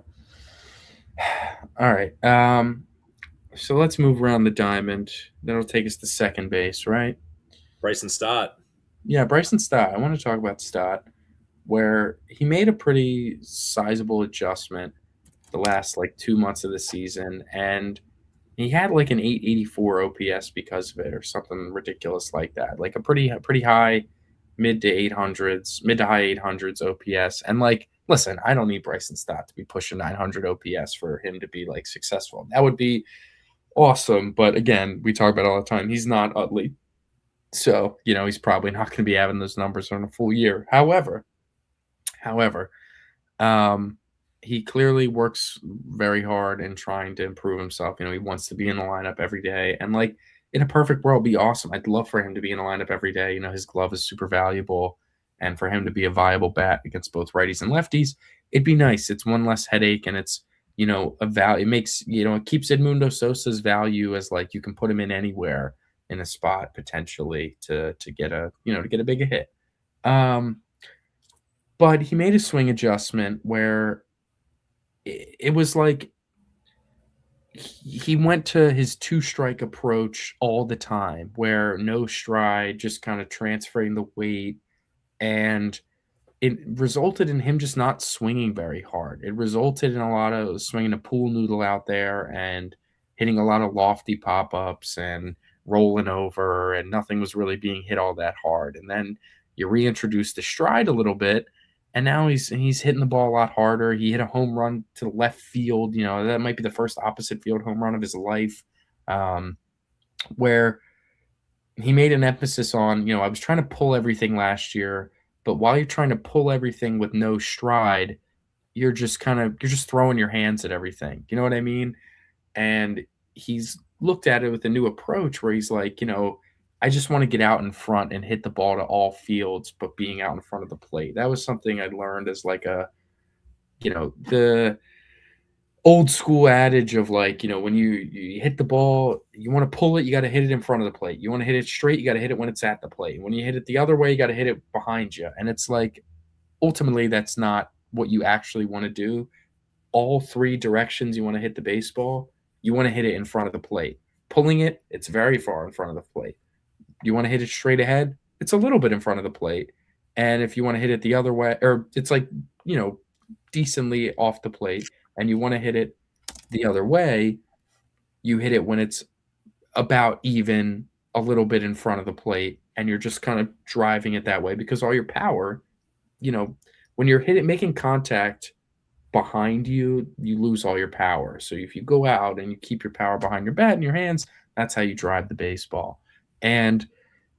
All right. So let's move around the diamond. That'll take us to second base, right? Bryson Stott. Yeah, Bryson Stott. I want to talk about Stott, where he made a pretty sizable adjustment the last like 2 months of the season, and he had like an 884 OPS because of it, or something ridiculous like that. Like a pretty high mid to high 800s OPS. And like, listen, I don't need Bryson Stott to be pushing 900 OPS for him to be like successful. That would be awesome, but again, we talk about it all the time. He's not Utley, so he's probably not going to be having those numbers on a full year. However, um, he clearly works very hard in trying to improve himself. He wants to be in the lineup every day, and like in a perfect world, be awesome. I'd love for him to be in the lineup every day. His glove is super valuable, and for him to be a viable bat against both righties and lefties, it'd be nice. It's one less headache, and it's a value. It makes it keeps Edmundo Sosa's value as like you can put him in anywhere in a spot potentially to get a big hit. But he made a swing adjustment where it was like he went to his two-strike approach all the time, where no stride, just kind of transferring the weight, and it resulted in him just not swinging very hard. It resulted in a lot of swinging a pool noodle out there and hitting a lot of lofty pop-ups and rolling over, and nothing was really being hit all that hard. And then you reintroduce the stride a little bit, and now he's hitting the ball a lot harder. He hit a home run to the left field. That might be the first opposite field home run of his life, where he made an emphasis on, I was trying to pull everything last year, but while you're trying to pull everything with no stride, you're just throwing your hands at everything. You know what I mean? And he's looked at it with a new approach where he's like, I just want to get out in front and hit the ball to all fields, but being out in front of the plate. That was something I learned as like the old school adage of like, when you hit the ball, you want to pull it, you got to hit it in front of the plate. You want to hit it straight, you got to hit it when it's at the plate. When you hit it the other way, you got to hit it behind you. And it's like, ultimately, that's not what you actually want to do. All three directions you want to hit the baseball, you want to hit it in front of the plate. Pulling it, it's very far in front of the plate. You want to hit it straight ahead, it's a little bit in front of the plate. And if you want to hit it the other way, or it's like, decently off the plate, and you want to hit it the other way, you hit it when it's about even a little bit in front of the plate, and you're just kind of driving it that way because all your power, when you're making contact behind you, you lose all your power. So if you go out and you keep your power behind your bat and your hands, that's how you drive the baseball. And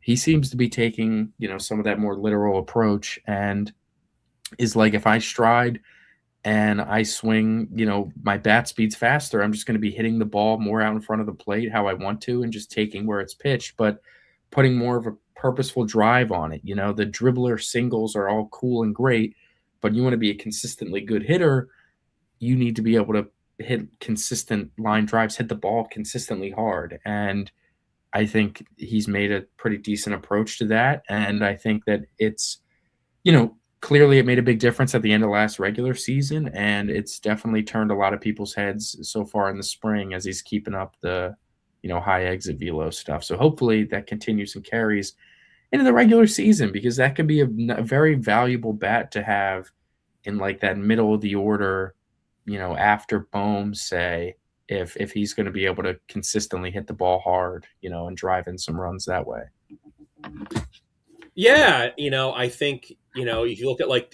he seems to be taking, some of that more literal approach, and is like, if I stride and I swing, my bat speed's faster, I'm just going to be hitting the ball more out in front of the plate how I want to and just taking where it's pitched, but putting more of a purposeful drive on it. The dribbler singles are all cool and great, but you want to be a consistently good hitter, you need to be able to hit consistent line drives, hit the ball consistently hard. And I think he's made a pretty decent approach to that. And I think that it's, clearly it made a big difference at the end of last regular season, and it's definitely turned a lot of people's heads so far in the spring as he's keeping up the, high exit velo stuff. So hopefully that continues and carries into the regular season, because that could be a very valuable bat to have in like that middle of the order, after Bohm, say, if he's going to be able to consistently hit the ball hard, and drive in some runs that way. Yeah, I think, if you look at like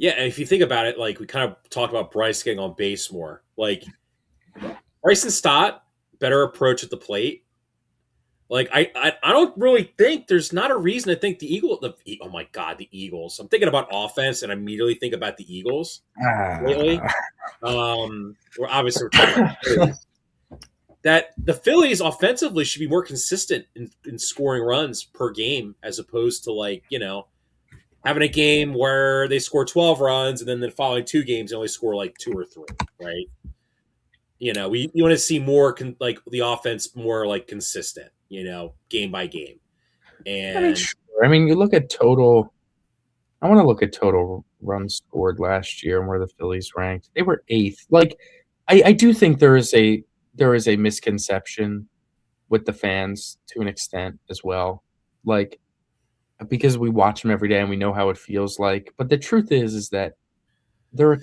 if you think about it, like we kind of talked about Bryce getting on base more. Like Bryson Stott, better approach at the plate. Like I don't really think there's not a reason to think oh my god, the Eagles. I'm thinking about offense and I immediately think about the Eagles lately. Ah. We're talking about the Phillies. That the Phillies offensively should be more consistent in scoring runs per game as opposed to having a game where they score 12 runs and then the following two games they only score like 2 or 3, right? You want to see more like the offense more like consistent, game by game. And Sure. You look at total. I want to look at total runs scored last year and where the Phillies ranked. They were 8th. Like, I do think there is a misconception with the fans to an extent as well. Like, because we watch them every day and we know how it feels like. But the truth is that they're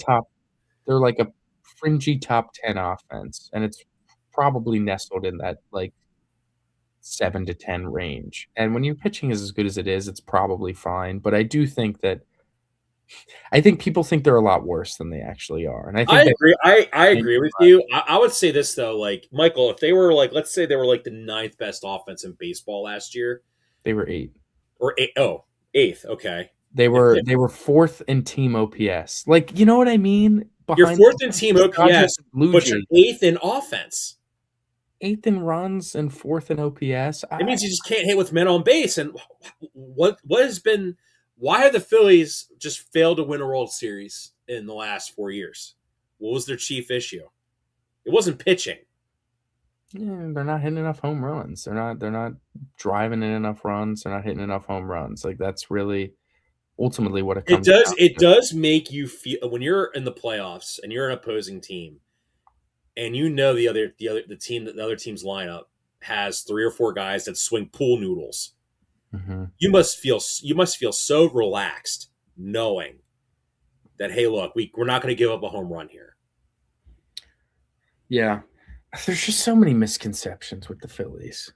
they're like a fringy top 10 offense, and it's probably nestled in that like 7 to 10 range. And when your pitching is as good as it is, it's probably fine. But I think people think they're a lot worse than they actually are. And I I think that agree. I agree with you. I would say this though, like Michael, if they were like, let's say they were like the 9th best offense in baseball last year, they were 8. or eighth. Okay, They were 4th in team OPS. Like, you know what I mean? you're Behind 4th in team Dodgers OPS, and Blue but you're Jays. 8th in offense. 8th in runs and 4th in OPS. It means you just can't hit with men on base. And what has been? Why have the Phillies just failed to win a World Series in the last 4 years? What was their chief issue? It wasn't pitching. They're not hitting enough home runs. They're not driving in enough runs. They're not hitting enough home runs. Like, that's really ultimately what it It comes does. down It to. does make you feel when you're in the playoffs and you're an opposing team, and the other team's lineup has 3 or 4 guys that swing pool noodles. Mm-hmm. You must feel so relaxed knowing that, hey, look, we're not going to give up a home run here. Yeah. There's just so many misconceptions with the Phillies.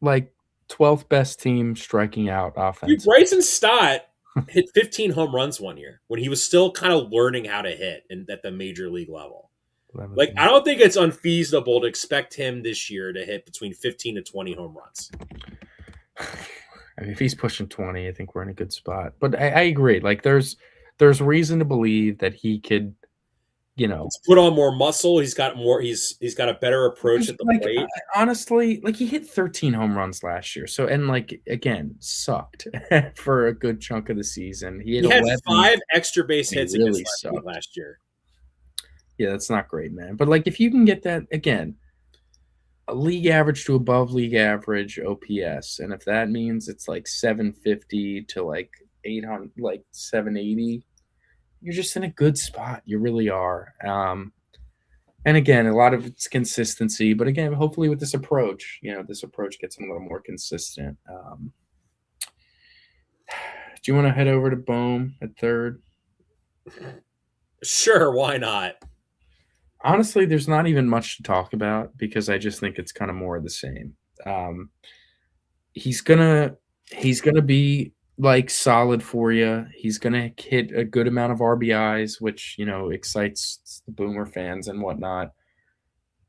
Like, 12th best team striking out offense. Dude, Bryson Stott hit 15 home runs one year when he was still kind of learning how to hit at the major league level. Like, I don't think it's unfeasible to expect him this year to hit between 15 to 20 home runs. If he's pushing 20, I think we're in a good spot. But I agree. Like, there's reason to believe that he could, He's put on more muscle. He's got a better approach at the plate. Honestly, like, he hit 13 home runs last year. So, and like, again, sucked for a good chunk of the season. He had 5 extra base hits really against last year. Yeah, that's not great, man. But like, if you can get that, again, a league average to above league average OPS, and if that means it's like 750 to like 800, like 780, you're just in a good spot. You really are. And again, a lot of it's consistency, but again, hopefully with this approach, this approach gets him a little more consistent. Do you want to head over to Bohm at third? Sure, why not? Honestly, there's not even much to talk about because I just think it's kind of more of the same. He's gonna be like solid for you. He's gonna hit a good amount of RBIs, which excites the Boomer fans and whatnot.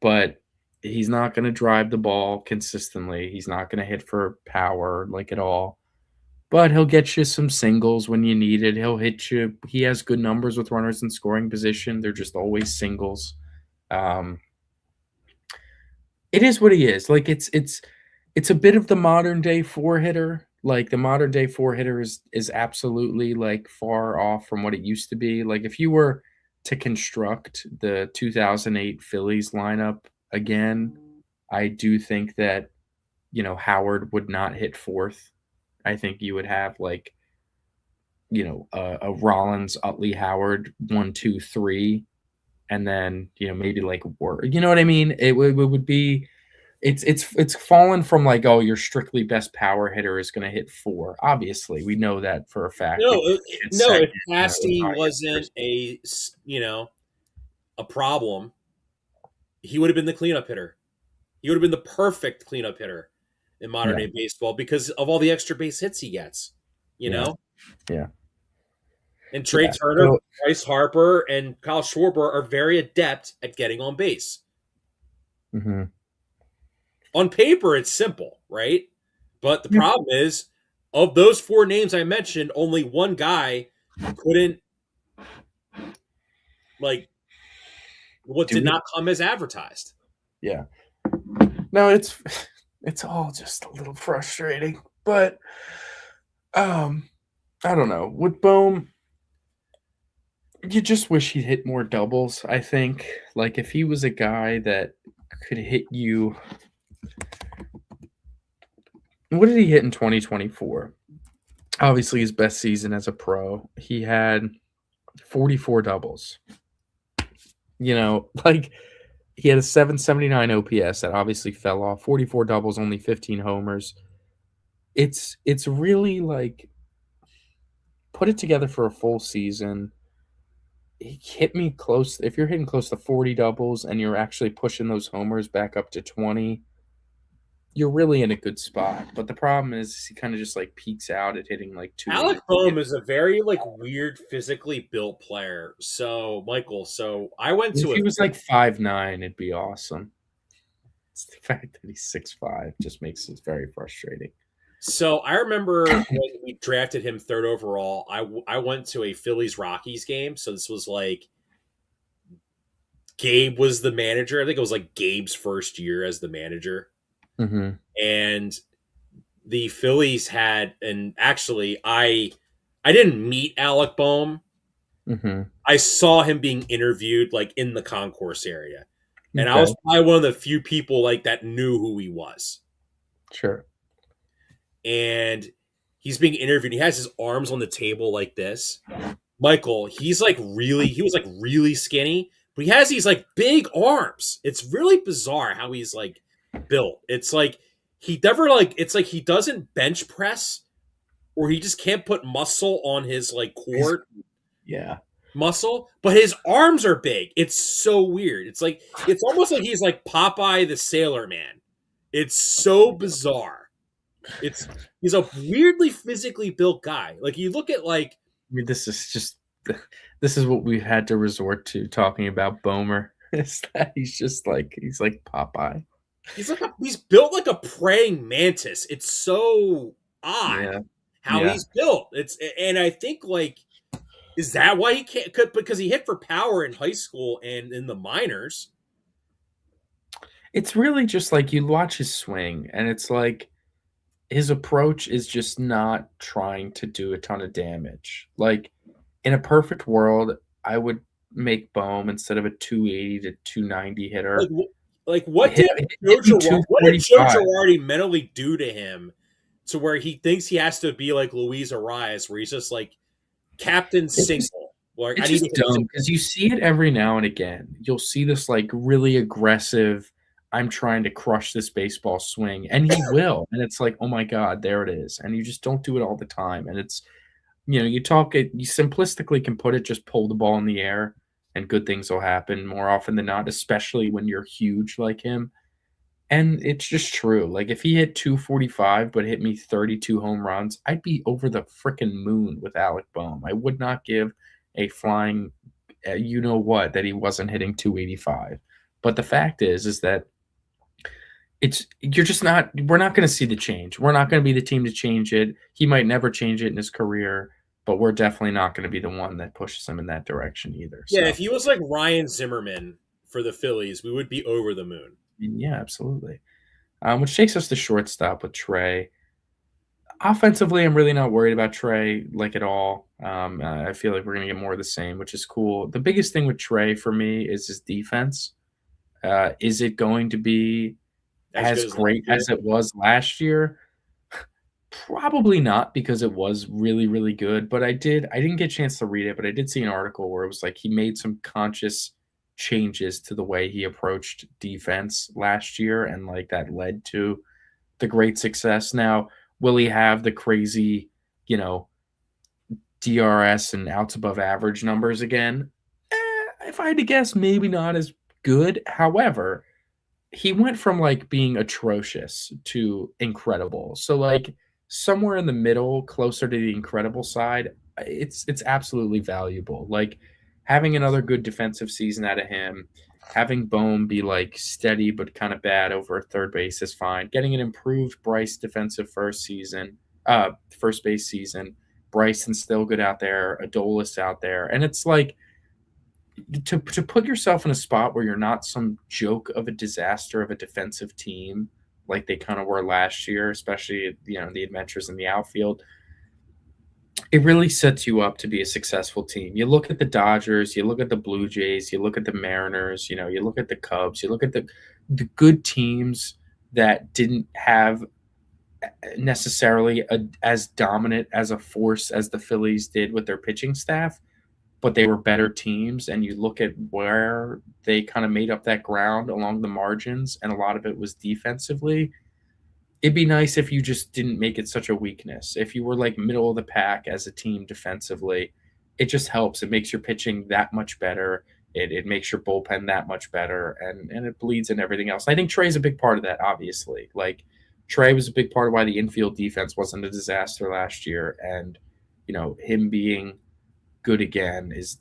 But he's not gonna drive the ball consistently. He's not gonna hit for power like at all. But he'll get you some singles when you need it. He'll hit you. He has good numbers with runners in scoring position. They're just always singles. It is what he is. Like, it's a bit of the modern day 4-hitter. Like, the modern day 4-hitter is absolutely like far off from what it used to be. Like, if you were to construct the 2008 Phillies lineup again, I do think that Howard would not hit 4th. I think you would have like a Rollins, Utley, Howard 1, 2, 3. And then, maybe like work. You know what I mean? It would be It's fallen from like, oh, your strictly best power hitter is going to hit 4. Obviously, we know that for a fact. No, It's no. If second with Casty high wasn't hitters. a problem, he would have been the cleanup hitter. He would have been the perfect cleanup hitter in modern Yeah, day baseball because of all the extra base hits he gets. You yeah, know, yeah, and Trey yeah. Turner, So, Bryce Harper, and Kyle Schwarber are very adept at getting on base. mhm. On paper, it's simple, right? But the Yeah, problem is, of those 4 names I mentioned, only one guy couldn't like what do did it. not come as advertised. Yeah. No, it's all just a little frustrating, but I don't know. With Bohm, you just wish he'd hit more doubles, I think. Like if he was a guy that could hit you. What did he hit in 2024? Obviously his best season as a pro. He had 44 doubles. Like he had a 779 OPS that obviously fell off. 44 doubles, only 15 homers. It's really like put it together for a full season. He hit me close. If you're hitting close to 40 doubles and you're actually pushing those homers back up to 20, you're really in a good spot. But the problem is he kind of just like peaks out at hitting like Alec 280. Boehm is a very weird physically built player. So Michael, so I went If to a he was like 5'9", it'd be awesome. It's the fact that he's 6'5" just makes it very frustrating. so I remember when we drafted him third overall. I went to a Phillies Rockies game. So this was like Gabe was the manager. I think it was like Gabe's first year as the manager, Mm-hmm. and the Phillies had, and actually I didn't meet Alec Boehm. Mm-hmm. I saw him being interviewed like in the concourse area. And I was Okay. probably one of the few people like that knew who he was. Sure. And he's being interviewed. He has his arms on the table like this. Michael, he was like really skinny, but he has these like big arms. It's really bizarre how he's like built. It's like he never like it's like he doesn't bench press or he just can't put muscle on his like He's, core yeah. muscle, but his arms are big. It's so weird. It's almost like he's like Popeye the Sailor Man. It's so bizarre. It's he's a weirdly physically built guy. Like you look at like I mean, this is what we've had to resort to talking about Bomer. Is that he's like Popeye. he's built like a praying mantis. It's so odd Yeah. how Yeah. he's built. It's and I think like is that why he can't because he hit for power in high school and in the minors. It's really just like you watch his swing, and it's like his approach is just not trying to do a ton of damage. Like in a perfect world, I would make Bohm instead of a 280 to 290 Like hitter. like Hit me What did Joe 245. Girardi mentally do to him to where he thinks he has to be like Luis Arias, where he's just like Captain It's just Single. Like I it's need to just hit dumb single. because you see it every now and again. You'll see this like really aggressive, I'm trying to crush this baseball swing, and he will. And it's like, oh my God, there it is. And you just don't do it all the time. And it's you talk it, you simplistically can put it, just pull the ball in the air and good things will happen more often than not, especially when you're huge like him. And it's just true. Like if he hit 245 but hit me 32 home runs, I'd be over the freaking moon with Alec Boehm. I would not give a flying you know what that he wasn't hitting 285. But the fact is that you're just not we're not going to see the change. We're not going to be the team to change it. He might never change it in his career, but we're definitely not going to be the one that pushes him in that direction either. Yeah, So, if he was like Ryan Zimmerman for the Phillies, we would be over the moon. yeah, absolutely. Which takes us to shortstop with Trey. Offensively, I'm really not worried about Trey like at all. I feel like we're going to get more of the same, which is cool. The biggest thing with Trey for me is his defense. Is it going to be As good as as last great year. as it was last year? Probably not because it was really, really good. But I didn't get a chance to read it, but I did see an article where it was like he made some conscious changes to the way he approached defense last year, and like that led to the great success. Now, will he have the crazy, you know, DRS and outs above average numbers again? If I had to guess, maybe not as good. However, he went from like being atrocious to incredible. So like somewhere in the middle, closer to the incredible side, it's absolutely valuable. Like having another good defensive season out of him, having Bohm be like steady but kind of bad over third base is fine. Getting an improved Bryce defensive first base season. Bryson's still good out there, Adolis out there. And it's like to put yourself in a spot where you're not some joke of a disaster of a defensive team like they kind of were last year, especially the adventures in the outfield. It really sets you up to be a successful team. You look at the Dodgers, you look at the Blue Jays, you look at the Mariners, you look at the Cubs, you look at the good teams that didn't have necessarily as dominant as a force as the Phillies did with their pitching staff, but they were better teams. And you look at where they kind of made up that ground along the margins, and a lot of it was defensively. It'd be nice if you just didn't make it such a weakness. If you were like middle of the pack as a team defensively, it just helps. It makes your pitching that much better. It makes your bullpen that much better, and it bleeds in everything else. I think Trey's a big part of that, obviously. Like Trey was a big part of why the infield defense wasn't a disaster last year, and him being good again is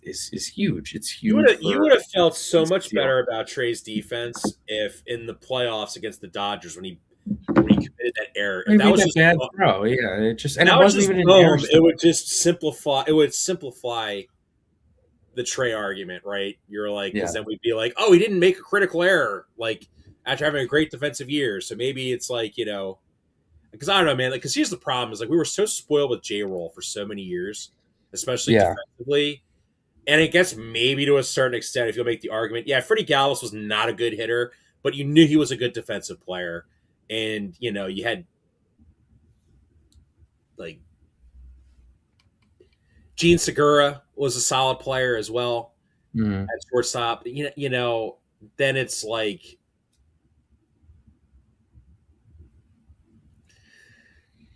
huge. It's huge You for would have felt so his much deal. better about Trey's defense if in the playoffs against the Dodgers when he committed that error. If He that made was that just bad throw, yeah. It that was wasn't just even an air boom, it shot. would just simplify. It would simplify the Trey argument, right? You're like, Yeah, because then we'd be like, oh, he didn't make a critical error, like after having a great defensive year. So maybe it's like because I don't know, man. Like, because here's the problem: is like we were so spoiled with J roll for so many years, especially yeah. defensively. And I guess maybe to a certain extent, if you'll make the argument, yeah, Freddie Galvis was not a good hitter, but you knew he was a good defensive player. And, you had like Gene Segura was a solid player as well Mm. at shortstop. Then it's like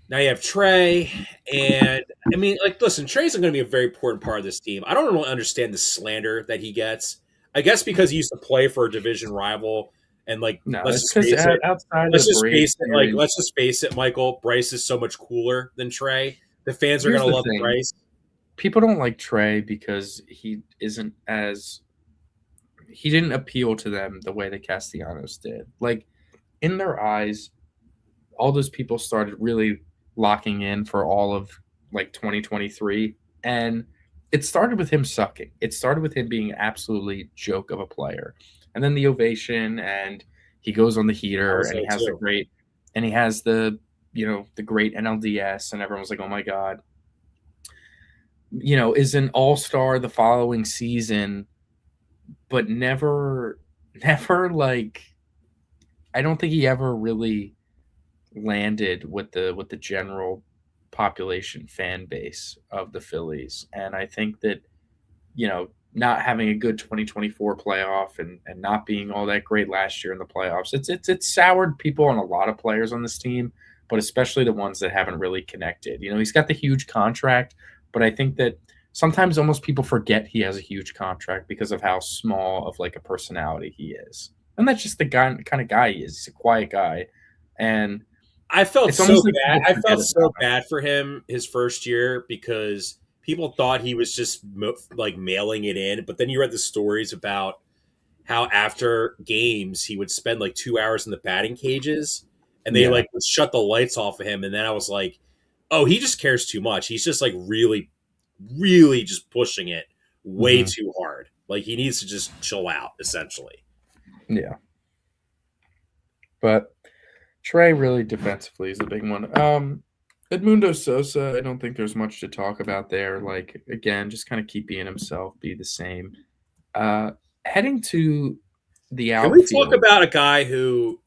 now you have Trey. And I mean, like, listen, Trey's going to be a very important part of this team. I don't really understand the slander that he gets. I guess because he used to play for a division rival. And like, No, let's it's just because face it. outside of Let's the just Braves face it. Like, series, let's just face it, Michael. Bryce is so much cooler than Trey. The fans are here's gonna the love thing: Bryce. people don't like Trey because he didn't appeal to them the way the Castellanos did. Like in their eyes, all those people started really locking in for all of like 2023, and it started with him sucking. It started with him being an absolutely joke of a player, and then the ovation, and he goes on the I heater, was and he there has too. the great NLDS, and everyone's like, oh my god, is an all-star the following season, but never like, I don't think he ever really landed with the general population fan base of the Phillies. And I think that, not having a good 2024 playoff, and not being all that great last year in the playoffs, it's soured people on a lot of players on this team, but especially the ones that haven't really connected. He's got the huge contract, but I think that sometimes almost people forget he has a huge contract because of how small of like a personality he is. And that's just the kind of guy he is. He's a quiet guy. And I felt it's so almost like bad. people I forget felt so about him. bad for him his first year because people thought he was just like mailing it in. But then you read the stories about how after games he would spend like 2 hours in the batting cages, and they Yeah. like would shut the lights off of him. And then I was like, oh, he just cares too much. He's just like really, really just pushing it way Hmm. too hard. Like he needs to just chill out, essentially. Yeah. But Trey really defensively is the big one. Edmundo Sosa, I don't think there's much to talk about there. Like, again, just kind of keep being himself, be the same. Uh, Heading to the Can we talk outfield, about a guy who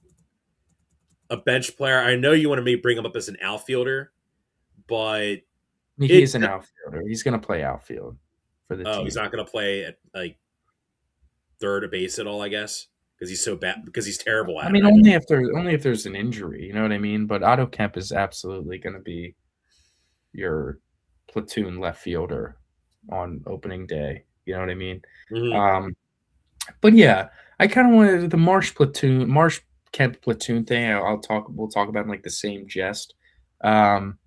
a bench player? I know you want to maybe bring him up as an outfielder, but he it is an outfielder. He's going to play outfield for the he's team. not going to play at like third base at all, I guess, because he's so bad, because he's terrible I at it. mean, only if there's an injury, you know what I mean? But Otto Kemp is absolutely going to be your platoon left fielder on opening day. You know what I mean? Mm-hmm. Um, but yeah, I kind of wanted the Marsh Kemp platoon thing. We'll talk about in like the same jest. Um,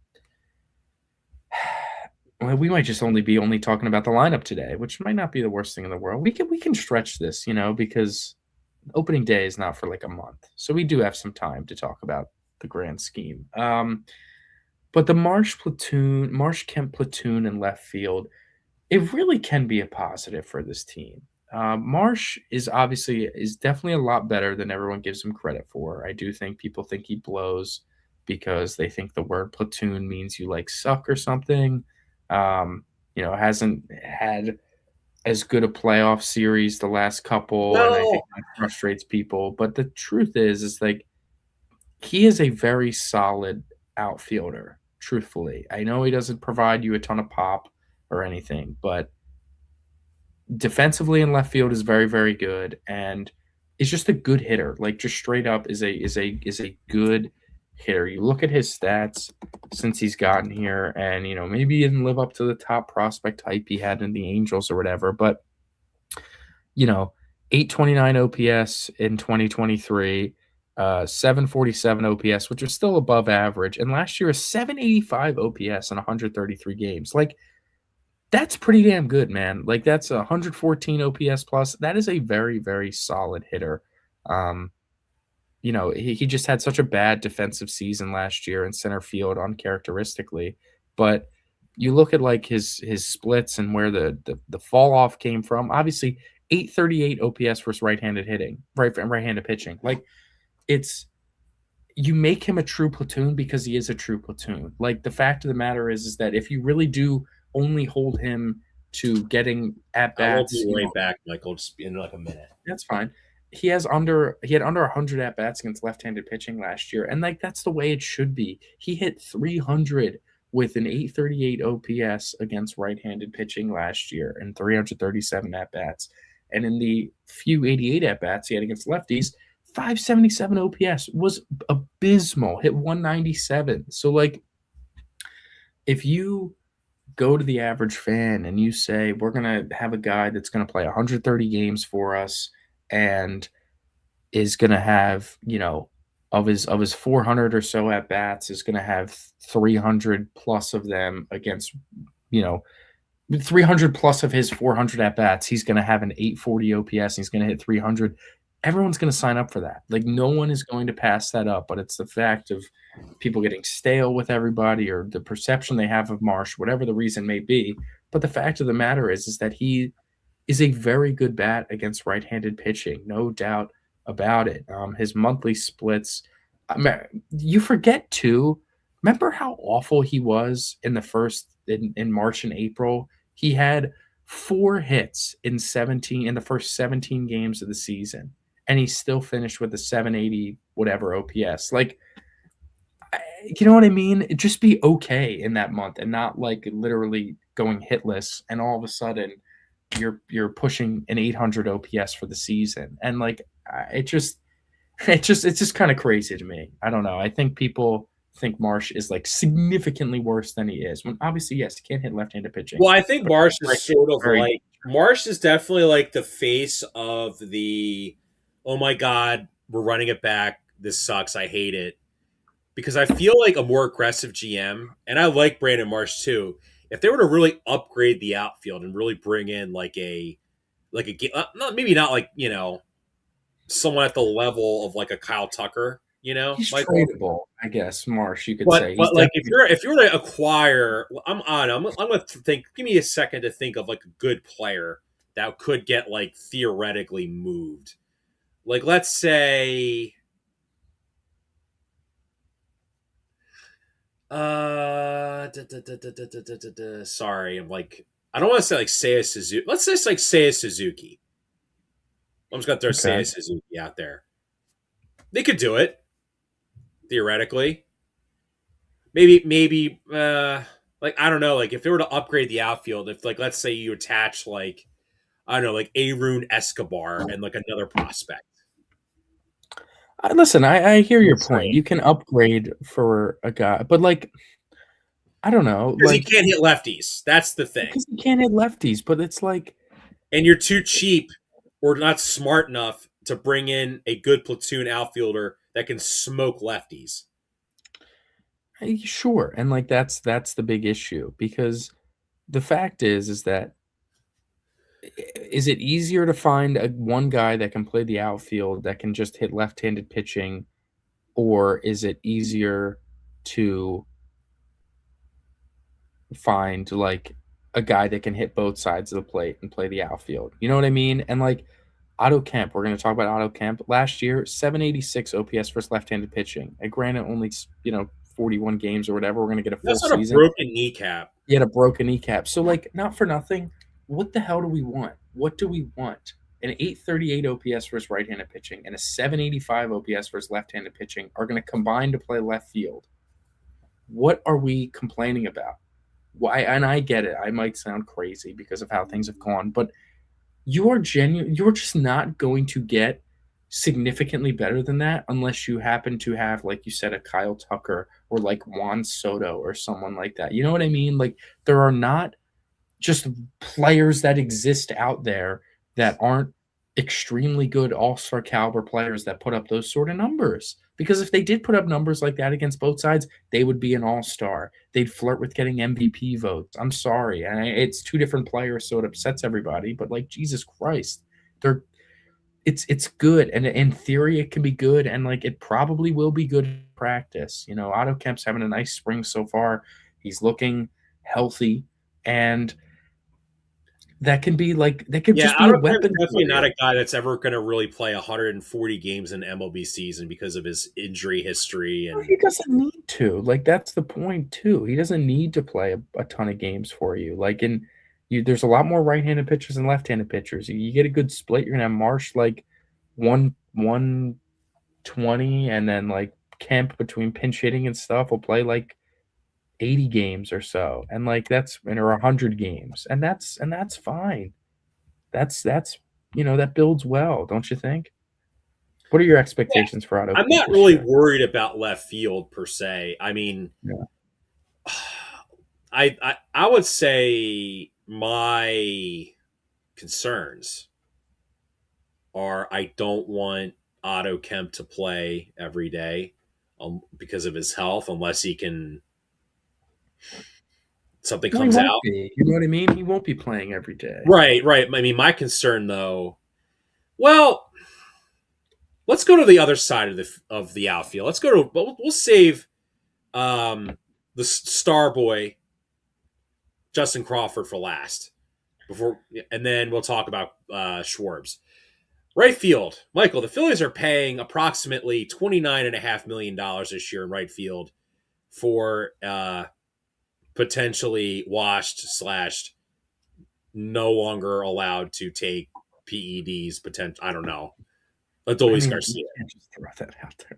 well, we might just only talking about the lineup today, which might not be the worst thing in the world. We can stretch this, because opening day is not for like a month, so we do have some time to talk about the grand scheme. But the Marsh Kemp platoon in left field, it really can be a positive for this team. Marsh is definitely a lot better than everyone gives him credit for. I do think people think he blows because they think the word platoon means you like suck or something. Hasn't had as good a playoff series the last couple, and I think Well, that frustrates people. But the truth is like he is a very solid outfielder. Truthfully, I know he doesn't provide you a ton of pop or anything, but defensively in left field is very, very good, and is just a good hitter. Like just straight up is a good hitter. You look at his stats since he's gotten here, and maybe he didn't live up to the top prospect hype he had in the Angels or whatever, but you know, 829 OPS in 2023, 747 OPS, which is still above average, and last year a 785 OPS in 133 games. Like that's pretty damn good, man. Like that's 114 OPS plus. That is a very, very solid hitter. Um, he just had such a bad defensive season last year in center field uncharacteristically. But you look at like his splits and where the fall off came from. Obviously, 838 OPS versus right-handed hitting, right-handed pitching. Like it's you make him a true platoon because he is a true platoon. Like the fact of the matter is that if you really do only hold him to getting at I won't bats, be right back, Michael. Just in like a minute. that's fine. He had under 100 at bats against left-handed pitching last year, and like that's the way it should be. He hit 300 with an 838 OPS against right-handed pitching last year and 337 at bats. And in the few 88 at bats he had against lefties, 577 OPS was abysmal. Hit 197. So like if you go to the average fan and you say we're going to have a guy that's going to play 130 games for us and is going to have, of his 400 or so at bats is going to have 300 plus of them against, 300 plus of his 400 at bats, he's going to have an 840 OPS and he's going to hit 300. Everyone's going to sign up for that. Like no one is going to pass that up, but it's the fact of people getting stale with everybody or the perception they have of Marsh, whatever the reason may be. But the fact of the matter is that he is a very good bat against right-handed pitching, no doubt about it. His monthly splits, you forget too. Remember how awful he was in March and April? He had 4 hits in the first 17 games of the season, and he still finished with a 780 whatever OPS. Like, you know what I mean? Just be okay in that month and not like literally going hitless, and all of a sudden you're pushing an 800 OPS for the season, and like it's just kind of crazy to me. I don't know. I think people think Marsh is like significantly worse than he is. When obviously, yes, he can't hit left-handed pitching. Well, I think But Marsh is sort of very like Marsh is definitely like the face of the oh my god, we're running it back. This sucks. I hate it. Because I feel like a more aggressive GM, and I like Brandon Marsh too. If they were to really upgrade the outfield and really bring in not maybe not like someone at the level of like a Kyle Tucker, he's Michael. tradable, I guess. Marsh, you could But say he's but like if definitely you're to acquire, I'm gonna think. Give me a second to think of like a good player that could get like theoretically moved. Like let's say, sorry, I'm like I don't want to say like Seiya Suzuki. Let's say it's like Seiya Suzuki. I'm just gonna throw okay. Seiya Suzuki out there. They could do it theoretically. Maybe like I don't know, like if they were to upgrade the outfield, if like let's say you attach like I don't know, like Arun Escobar and like another prospect. Listen, I hear your point. Insane. You can upgrade for a guy, but like I don't know, Because he like can't hit lefties. That's the thing. because you can't hit lefties, but it's like And you're too cheap or not smart enough to bring in a good platoon outfielder that can smoke lefties. sure, and like that's the big issue because the fact is that is it easier to find one guy that can play the outfield that can just hit left-handed pitching, or is it easier to find like a guy that can hit both sides of the plate and play the outfield? You know what I mean? And like Otto Kemp, we're going to talk about Otto Kemp. Last year, 786 OPS versus left-handed pitching. And granted, only 41 games or whatever. We're going to get a full That's not a season. broken kneecap. He had a broken kneecap. So, like, not for nothing, what the hell do we want? What do we want? An 838 OPS versus right-handed pitching and a 785 OPS versus left-handed pitching are going to combine to play left field. What are we complaining about? Why? And I get it. I might sound crazy because of how things have gone, but you're just not going to get significantly better than that unless you happen to have, like you said, a Kyle Tucker or like Juan Soto or someone like that. You know what I mean? Like there are not just players that exist out there that aren't extremely good all-star caliber players that put up those sort of numbers. Because if they did put up numbers like that against both sides, they would be an all-star. They'd flirt with getting MVP votes. I'm sorry. And it's two different players, so it upsets everybody. But like Jesus Christ, they're it's good. And in theory, it can be good, and like it probably will be good in practice. Otto Kemp's having a nice spring so far. He's looking healthy, and that could just be a Otto Kemp's weapon for definitely not you. a guy that's ever going to really play 140 games in MLB season because of his injury history. Well, And he doesn't need to. Like that's the point too. He doesn't need to play a ton of games for you. There's a lot more right-handed pitchers than left-handed pitchers. You get a good split. You're gonna have Marsh like 120, and then like Kemp between pinch hitting and stuff will play like 80 games or so, and like or 100 games, and that's fine. That's that builds well, don't you think? What are your expectations for Otto I'm Kemp not this really year? worried about left field per se. I mean, Yeah. I would say my concerns are I don't want Otto Kemp to play every day because of his health, unless he can something No, he comes won't out. be. You know what I mean? He won't be playing every day. Right, right. I mean, my concern though. Well, let's go to the other side of the outfield. Let's go to we'll save the star boy Justin Crawford for last and then we'll talk about Schwarbs. Right field, Michael. The Phillies are paying approximately $29.5 million this year in right field for potentially washed slash no longer allowed to take PEDs. I don't know. I Adolis mean, you Garcia. can't just throw that out there.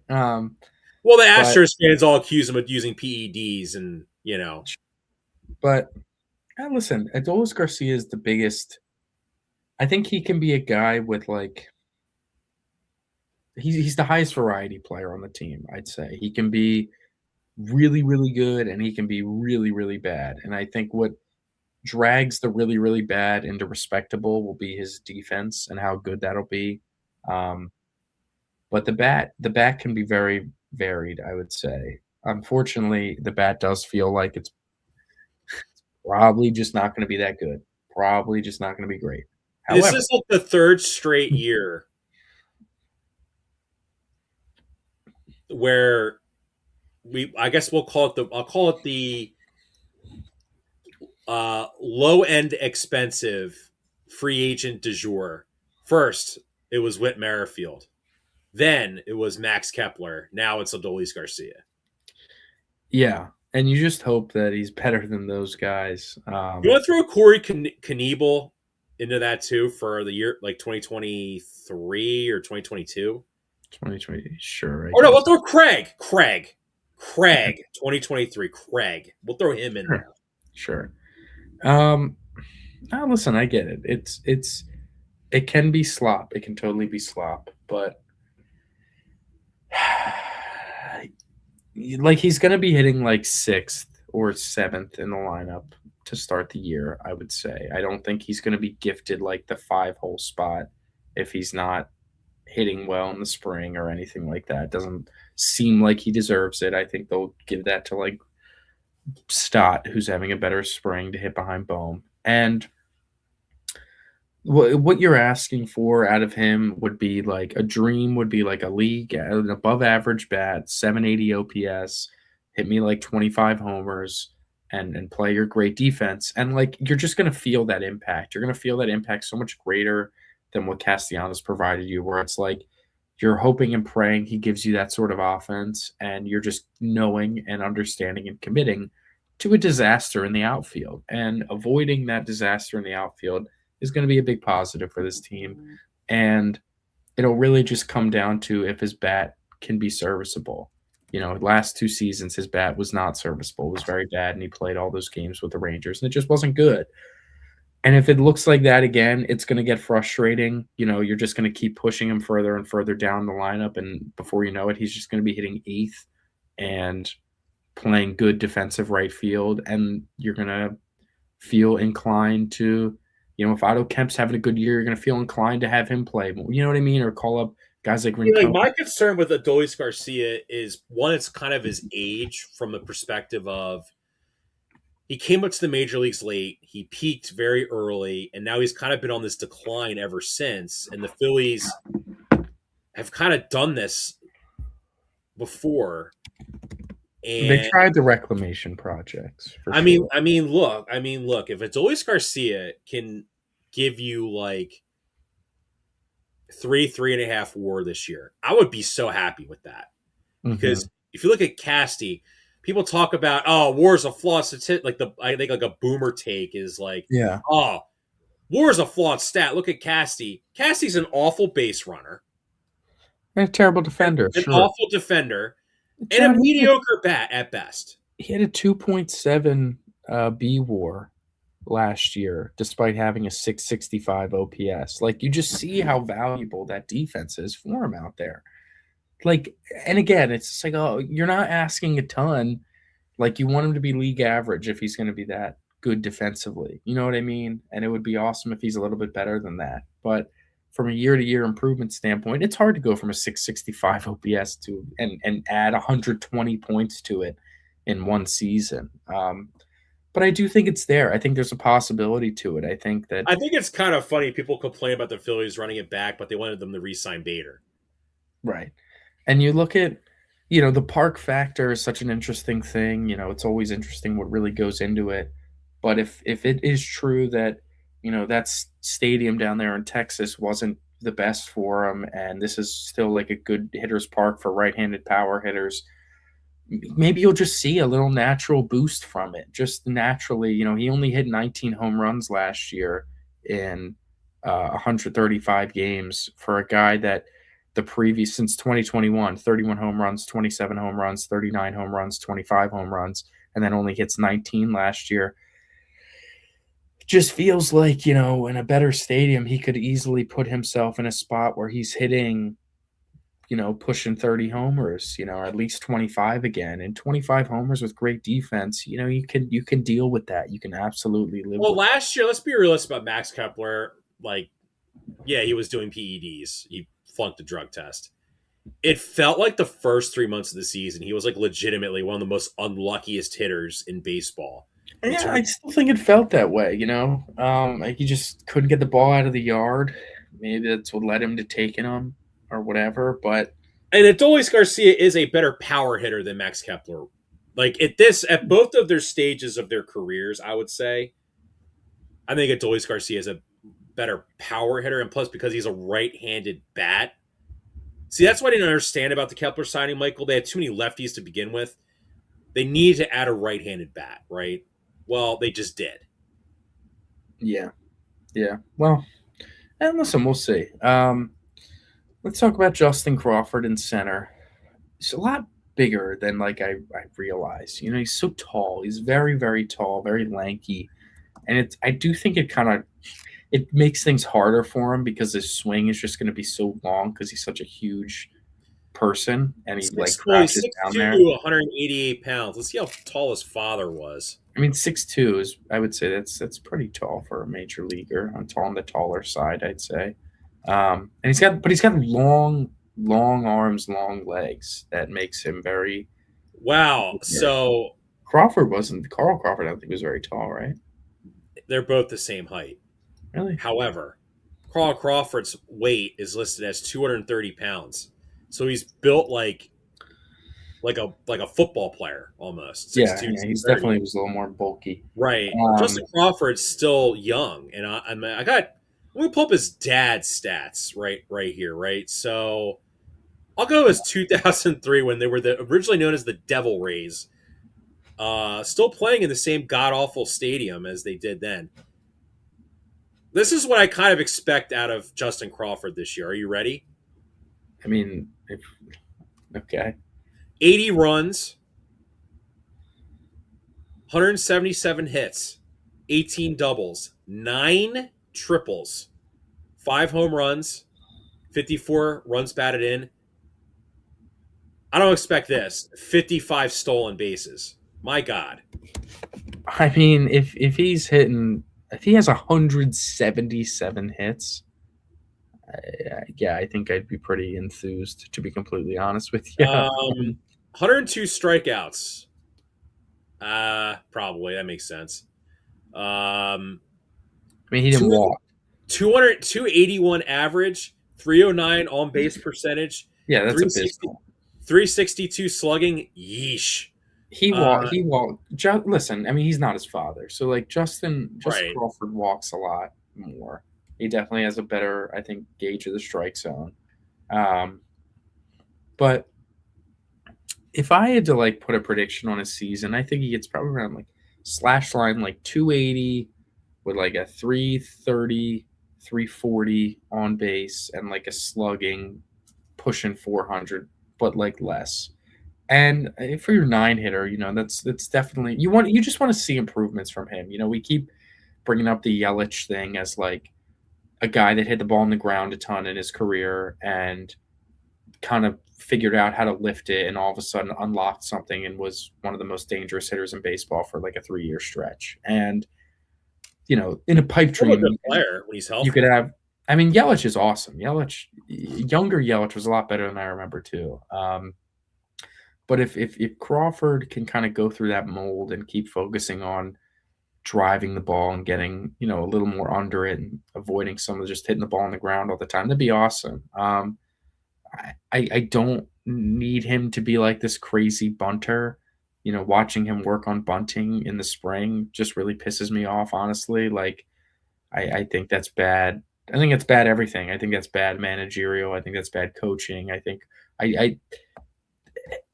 Well, the But Astros fans all accuse him of using PEDs, and but listen, Adolis Garcia is the biggest. I think he can be a guy with like he's the highest variety player on the team. I'd say he can be really really good and he can be really really bad. And I think what drags the really really bad into respectable will be his defense and how good that'll be. Um, But the bat can be very varied, I would say. Unfortunately, the bat does feel like it's probably just not gonna be that good. Probably just not gonna be great. this However, is like the third straight year where I guess I'll call it the low end expensive free agent du jour. First, it was Whit Merrifield. Then it was Max Kepler. Now it's Adolis Garcia. yeah, and you just hope that he's better than those guys. You want to throw Corey Knievel into that too for the year like 2023 or 2022? 2020, sure, I Or no, we'll guess. throw Craig, 2023. Craig. We'll throw him in Sure, there. sure. Um, Listen, I get it. It's It can be slop. It can totally be slop, but like he's going to be hitting like 6th or 7th in the lineup to start the year, I would say. I don't think he's going to be gifted like the 5-hole spot if he's not hitting well in the spring or anything like that. It doesn't seem like he deserves it. I think they'll give that to like Stott, who's having a better spring, to hit behind Bohm. And what you're asking for out of him would be like a dream, would be like a league, an above average bat, 780 OPS, hit me like 25 homers, and play your great defense. And like you're just gonna feel that impact. You're gonna feel that impact so much greater than what Castellanos provided you, where it's like you're hoping and praying he gives you that sort of offense, and you're just knowing and understanding and committing to a disaster in the outfield. And avoiding that disaster in the outfield is going to be a big positive for this team. And it'll really just come down to if his bat can be serviceable. Last 2 seasons, his bat was not serviceable. It was very bad, and he played all those games with the Rangers, and it just wasn't good. And if it looks like that again, it's going to get frustrating. You're just going to keep pushing him further and further down the lineup, and before you know it, he's just going to be hitting 8th and playing good defensive right field, and you're going to feel inclined to – if Otto Kemp's having a good year, you're going to feel inclined to have him play. You know what I mean? Or call up guys like Rincon. My concern with Adolis Garcia is, one, it's kind of his age from the perspective of he came up to the major leagues late. He peaked very early, and now he's kind of been on this decline ever since. And the Phillies have kind of done this before. And they tried the reclamation projects. Look. If Adolis Garcia can give you like 3.5 WAR this year, I would be so happy with that. Because if you look at Casty, people talk about, WAR is a flawed statistic. I think like a boomer take is like, WAR is a flawed stat. Look at Casty. Casty's an awful base runner, and a terrible defender, an awful defender, and a mediocre bat at best. He had a 2.7 B WAR last year, despite having a 665 OPS. Like, you just see how valuable that defense is for him out there. Like, and again, it's just like, you're not asking a ton. Like, you want him to be league average if he's going to be that good defensively. You know what I mean? And it would be awesome if he's a little bit better than that. But from a year-to-year improvement standpoint, it's hard to go from a 665 OPS to and add 120 points to it in one season. But I do think it's there. I think there's a possibility to it. I think it's kind of funny. People complain about the Phillies running it back, but they wanted them to re-sign Bader. Right. And you look at, the park factor is such an interesting thing. It's always interesting what really goes into it. But if it is true that, that stadium down there in Texas wasn't the best for him, and this is still like a good hitter's park for right-handed power hitters, maybe you'll just see a little natural boost from it. Just naturally, he only hit 19 home runs last year in 135 games for a guy that since 2021, 31 home runs, 27 home runs, 39 home runs, 25 home runs, and then only hits 19 last year. Just feels like, in a better stadium, he could easily put himself in a spot where he's hitting, pushing 30 homers, or at least 25 again. And 25 homers with great defense, you can deal with that. You can absolutely live with Well, last year, let's be realistic about Max Kepler. He was doing PEDs. He flunked the drug test. It felt like the first 3 months of the season, he was like legitimately one of the most unluckiest hitters in baseball. Yeah, I still think it felt that way, like he just couldn't get the ball out of the yard. Maybe that's what led him to taking him or whatever. And Adolis Garcia is a better power hitter than Max Kepler. Like at both of their stages of their careers, I would say, I think Adolis Garcia is a better power hitter, and plus because he's a right-handed bat. See, that's what I didn't understand about the Kepler signing, Michael. They had too many lefties to begin with. They needed to add a right-handed bat, right? Well, they just did. Yeah. Well, and listen, we'll see. Let's talk about Justin Crawford in center. He's a lot bigger than I realized. He's so tall. He's very, very tall, very lanky. And I do think it it makes things harder for him because his swing is just going to be so long because he's such a huge person and he like He's crouches down 6'2", there. 188 pounds. Let's see how tall his father was. I mean, 6'2" is, I would say that's pretty tall for a major leaguer. On the taller side, I'd say. And he's got long arms, long legs that makes him very. Wow. So Crawford wasn't Carl Crawford. I don't think was very tall, right? they're both the same height. Really? However, Carl Crawford's weight is listed as 230 pounds. So he's built like a football player almost. 6'2", Yeah, he's 230. definitely was a little more bulky. Right. Um, Justin Crawford's still young, and I got. Let me pull up his dad's stats right here. Right. So I'll go as 2003 when they were originally known as the Devil Rays. Still playing in the same god awful stadium as they did then. This is what I kind of expect out of Justin Crawford this year. Are you ready? I mean, okay. 80 runs, 177 hits, 18 doubles, 9 triples, 5 home runs, 54 runs batted in. I don't expect this. 55 stolen bases. My God. I mean, if he's hitting, if he has 177 hits, yeah, I think I'd be pretty enthused, to be completely honest with you. 102 strikeouts. Probably that makes sense. I mean, he didn't walk. 281 average, 309 on base percentage, Yeah, that's 360, abysmal. 362 slugging. Yeesh. He walked. He walked. Listen, I mean, he's not his father, so like Justin Right. Crawford walks a lot more. He definitely has a better, I think, gauge of the strike zone. But if I had to like put a prediction on a season, I think he gets probably around like slash line like 280 with like a 330, 340 on base and like a slugging pushing 400, but like less. And for your 9 hitter, that's definitely you just want to see improvements from him. We keep bringing up the Yelich thing as like a guy that hit the ball on the ground a ton in his career and kind of figured out how to lift it and all of a sudden unlocked something and was one of the most dangerous hitters in baseball for like a 3-year stretch. And in a pipe dream, a good player when he's healthy. You could have. I mean, Yelich is awesome. Younger Yelich was a lot better than I remember too. But if Crawford can kind of go through that mold and keep focusing on driving the ball and getting a little more under it and avoiding some of just hitting the ball on the ground all the time, that'd be awesome. I don't need him to be like this crazy bunter. Watching him work on bunting in the spring just really pisses me off, honestly. Like, I think that's bad. I think it's bad everything. I think that's bad managerial. I think that's bad coaching. I think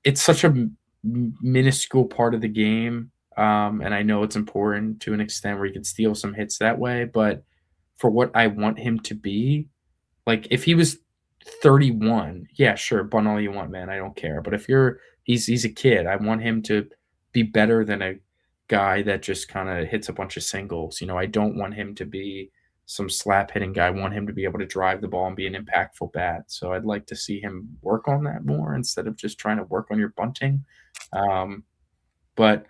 it's such a minuscule part of the game. And I know it's important to an extent where you can steal some hits that way. But for what I want him to be, like if he was 31, yeah, sure, bunt all you want, man. I don't care. But if he's a kid, I want him to be better than a guy that just kind of hits a bunch of singles. I don't want him to be some slap hitting guy. I want him to be able to drive the ball and be an impactful bat. So I'd like to see him work on that more instead of just trying to work on your bunting. But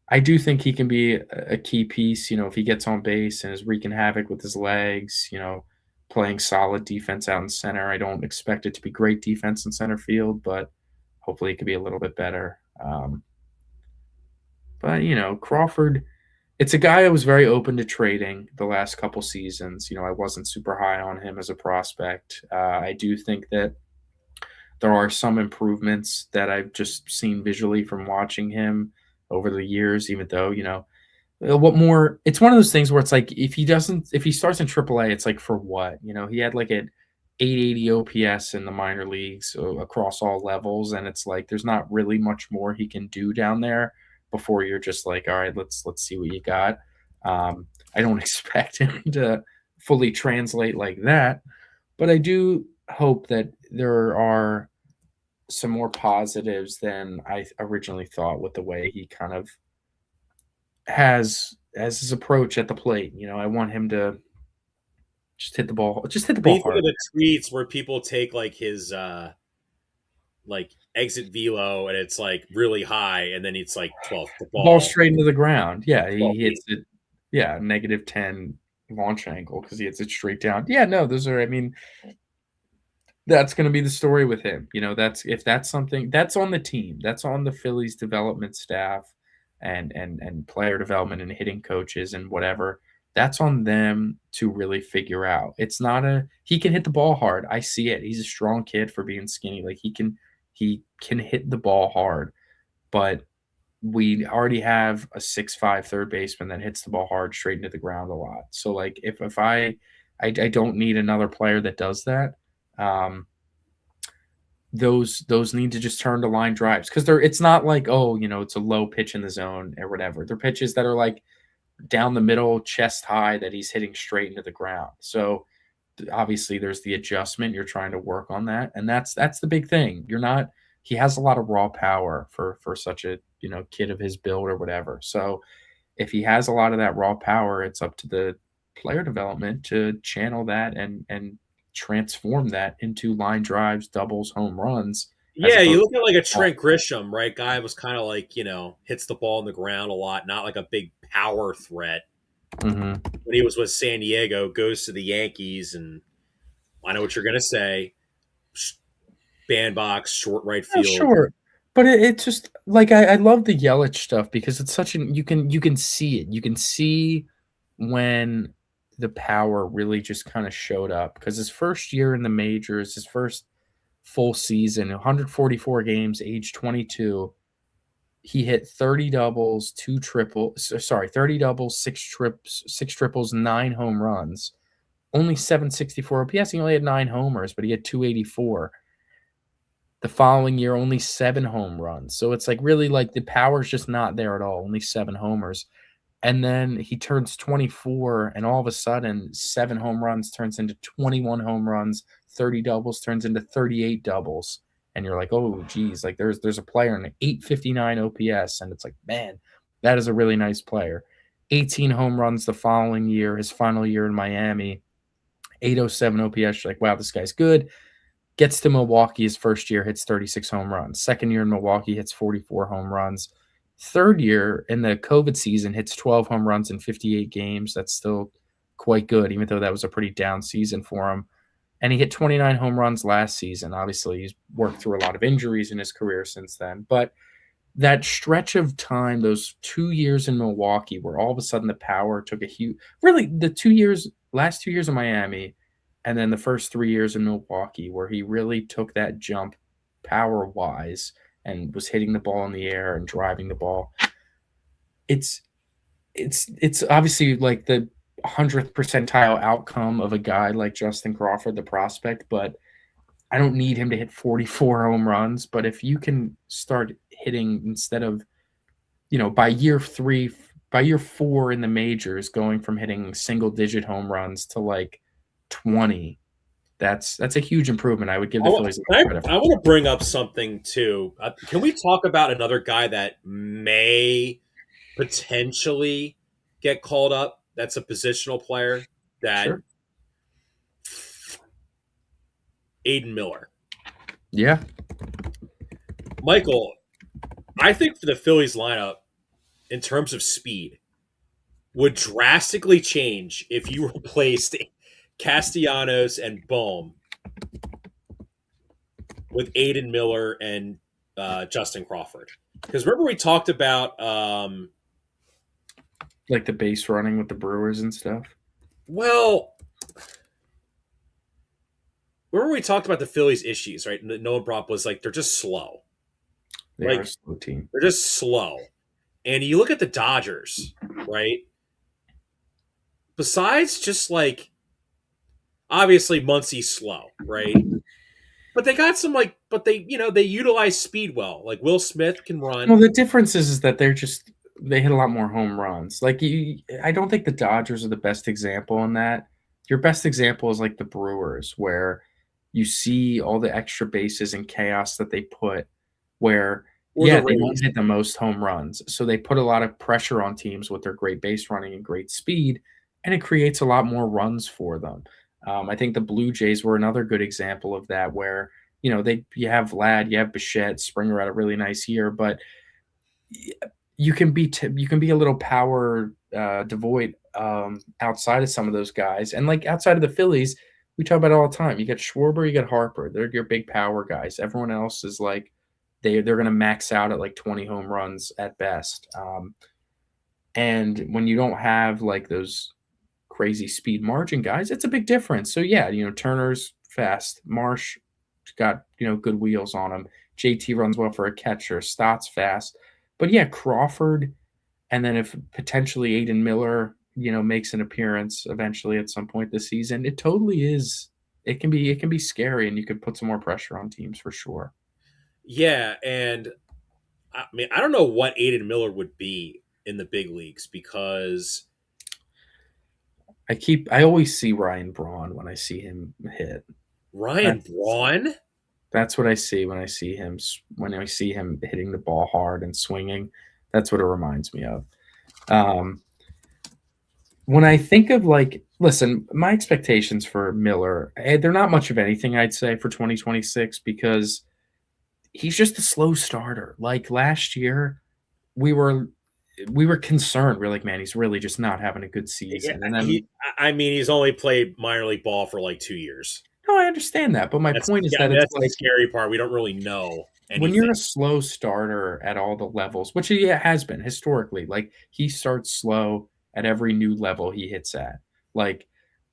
I do think he can be a key piece, if he gets on base and is wreaking havoc with his legs, playing solid defense out in center. I don't expect it to be great defense in center field, but hopefully it could be a little bit better. But Crawford, it's a guy I was very open to trading the last couple seasons. I wasn't super high on him as a prospect. I do think that there are some improvements that I've just seen visually from watching him over the years, even though, what more, it's one of those things where it's like, if he starts in AAA, it's like, for what? He had like an 880 OPS in the minor leagues across all levels. And it's like, there's not really much more he can do down there before you're just like, all right, let's see what you got. I don't expect him to fully translate like that, but I do hope that there are some more positives than I originally thought with the way he kind of has as his approach at the plate. I want him to Just hit the ball. Just hit the What do ball you think of hard. the tweets where people take like his like exit velo and it's like really high and then it's like 12 the Ball ball straight into the ground. Yeah, 12 he feet. hits it. Yeah, -10 launch angle because he hits it straight down. Yeah, no, those are. I mean, that's going to be the story with him. That's something that's on the team. That's on the Phillies development staff and player development and hitting coaches and whatever. That's on them to really figure out. It's not a he can hit the ball hard. I see it. He's a strong kid for being skinny. Like he can hit the ball hard, but we already have a 6'5" third baseman that hits the ball hard straight into the ground a lot. So like if I don't need another player that does that. Those need to just turn to line drives because it's not like, oh, it's a low pitch in the zone or whatever. They're pitches that are like down the middle, chest high, that he's hitting straight into the ground. So obviously there's the adjustment. You're trying to work on that, and that's the big thing. You're not He has a lot of raw power for such a kid of his build or whatever. So if he has a lot of that raw power, it's up to the player development to channel that and transform that into line drives, doubles, home runs, as Yeah, you opposed look at like a to Trent Grisham, right? Guy was kind of like, hits the ball in the ground a lot, not like a big power threat. Mhm. When he was with San Diego, goes to the Yankees, and I know what you're going to say. Bandbox, short right Yeah, field. sure. But it's just like I love the Yelich stuff because it's such an you can see it. You can see when the power really just kind of showed up because his first year in the majors, his first full season, 144 games, age 22, he hit 30 doubles, 30 doubles, six triples, 9 home runs, only 764 OPS. He only had 9 homers, but he had 284. The following year, only 7 home runs. So it's like really like the power's just not there at all. Only 7 homers. And then he turns 24, and all of a sudden, 7 home runs turns into 21 home runs, 30 doubles turns into 38 doubles. And you're like, oh, geez, like there's a player in 859 OPS, and it's like, man, that is a really nice player. 18 home runs the following year, his final year in Miami, 807 OPS. You're like, wow, this guy's good. Gets to Milwaukee his first year, hits 36 home runs. Second year in Milwaukee, hits 44 home runs. Third year in the COVID season, hits 12 home runs in 58 games. That's still quite good, even though that was a pretty down season for him. And he hit 29 home runs last season. Obviously, he's worked through a lot of injuries in his career since then. But that stretch of time, those 2 years in Milwaukee, where all of a sudden the power took a huge, really last 2 years in Miami, and then the first 3 years in Milwaukee, where he really took that jump power wise and was hitting the ball in the air and driving the ball. It's obviously like the 100th percentile outcome of a guy like Justin Crawford, the prospect, but I don't need him to hit 44 home runs. But if you can start hitting instead of, by year 4 in the majors, going from hitting single digit home runs to like 20, that's a huge improvement. I would give I the want, Phillies a lot of credit for. I want to bring up something too. Can we talk about another guy that may potentially get called up? That's a positional player. That Sure. Aiden Miller. Yeah. Michael, I think for the Phillies lineup, in terms of speed, would drastically change if you replaced Castellanos and Bohm with Aiden Miller and Justin Crawford. Because remember we talked about Like the base running with the Brewers and stuff. well, remember we talked about the Phillies' issues, right? And Noah Brock was like, they're just slow. They are a slow team. They're just slow. And you look at the Dodgers, right? Besides just like, obviously Muncie's slow, right? But they got some but they utilize speed well. Like Will Smith can run. Well, the difference is that they hit a lot more home runs. Like I don't think the Dodgers are the best example in that. Your best example is like the Brewers, where you see all the extra bases and chaos that they put, where Or the they don't Rays. hit the most home runs. So they put a lot of pressure on teams with their great base running and great speed, and it creates a lot more runs for them. I think the Blue Jays were another good example of that, where you have Vlad, you have Bichette, Springer had a really nice year, but you can be a little power devoid outside of some of those guys, and like outside of the Phillies, we talk about it all the time. You got Schwarber, you got Harper. They're your big power guys. Everyone else is like they're going to max out at like 20 home runs at best. And when you don't have like those crazy speed margin guys, it's a big difference. So yeah, Turner's fast. Marsh got, good wheels on him. JT runs well for a catcher. Stott's fast. But yeah, Crawford, and then if potentially Aiden Miller, makes an appearance eventually at some point this season, it totally is. It can be scary, and you could put some more pressure on teams for sure. Yeah, and I mean, I don't know what Aiden Miller would be in the big leagues because I always see Ryan Braun when I see him hit. Ryan Braun. That's what I see when I see him hitting the ball hard and swinging. That's what it reminds me of. When I think of listen, my expectations for Miller, they're not much of anything, I'd say, for 2026, because he's just a slow starter. Like last year, we were concerned. We're like, man, he's really just not having a good season. And then I mean, he's only played minor league ball for like 2 years. no, I understand that, but my point is that it's that's the scary part. We don't really know anything. When you're a slow starter at all the levels, which he has been historically, like he starts slow at every new level he hits at. Like,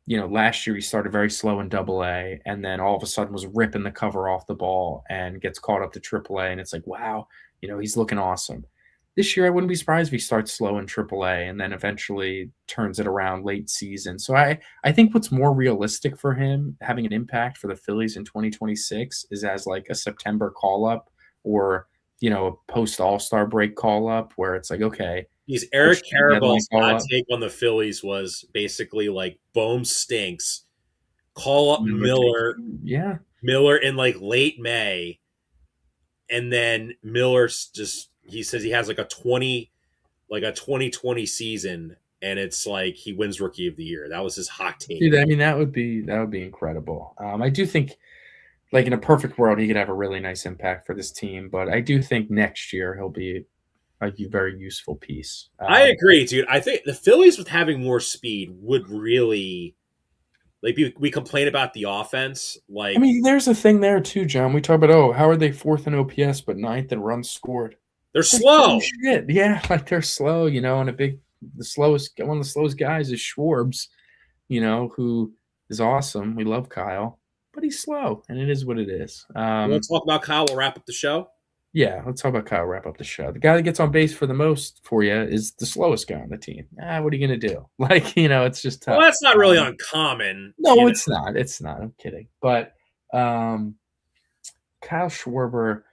last year he started very slow in AA, and then all of a sudden was ripping the cover off the ball and gets caught up to AAA, and it's like, wow, he's looking awesome. This year, I wouldn't be surprised if he starts slow in AAA and then eventually turns it around late season. So I think what's more realistic for him having an impact for the Phillies in 2026 is as like a September call up, or a post All-Star break call up, where it's like, okay. He's Eric Carabal's hot take on the Phillies was basically like Bohm stinks. Call up Miller. Yeah. Miller in like late May. And then Miller's he says he has like a 2020 season, and it's like he wins Rookie of the Year. That was his hot take. Dude, I mean, that would be incredible. I do think, like in a perfect world, he could have a really nice impact for this team, but I do think next year he'll be a very useful piece. I agree, dude. I think the Phillies with having more speed would really, like, we complain about the offense. Like, I mean, there's a thing there too, John. We talk about, how are they fourth in OPS but ninth in runs scored? They're slow. Shit, yeah, like they're slow. And one of the slowest guys is Schwarbs, who is awesome. We love Kyle, but he's slow, and it is what it is. You want to talk about Kyle? We'll wrap up the show. Yeah, let's talk about Kyle. Wrap up the show. The guy that gets on base for the most for you is the slowest guy on the team. What are you gonna do? Like, it's just tough. Well, that's not really uncommon. No, it's not. It's not. I'm kidding. But Kyle Schwarber,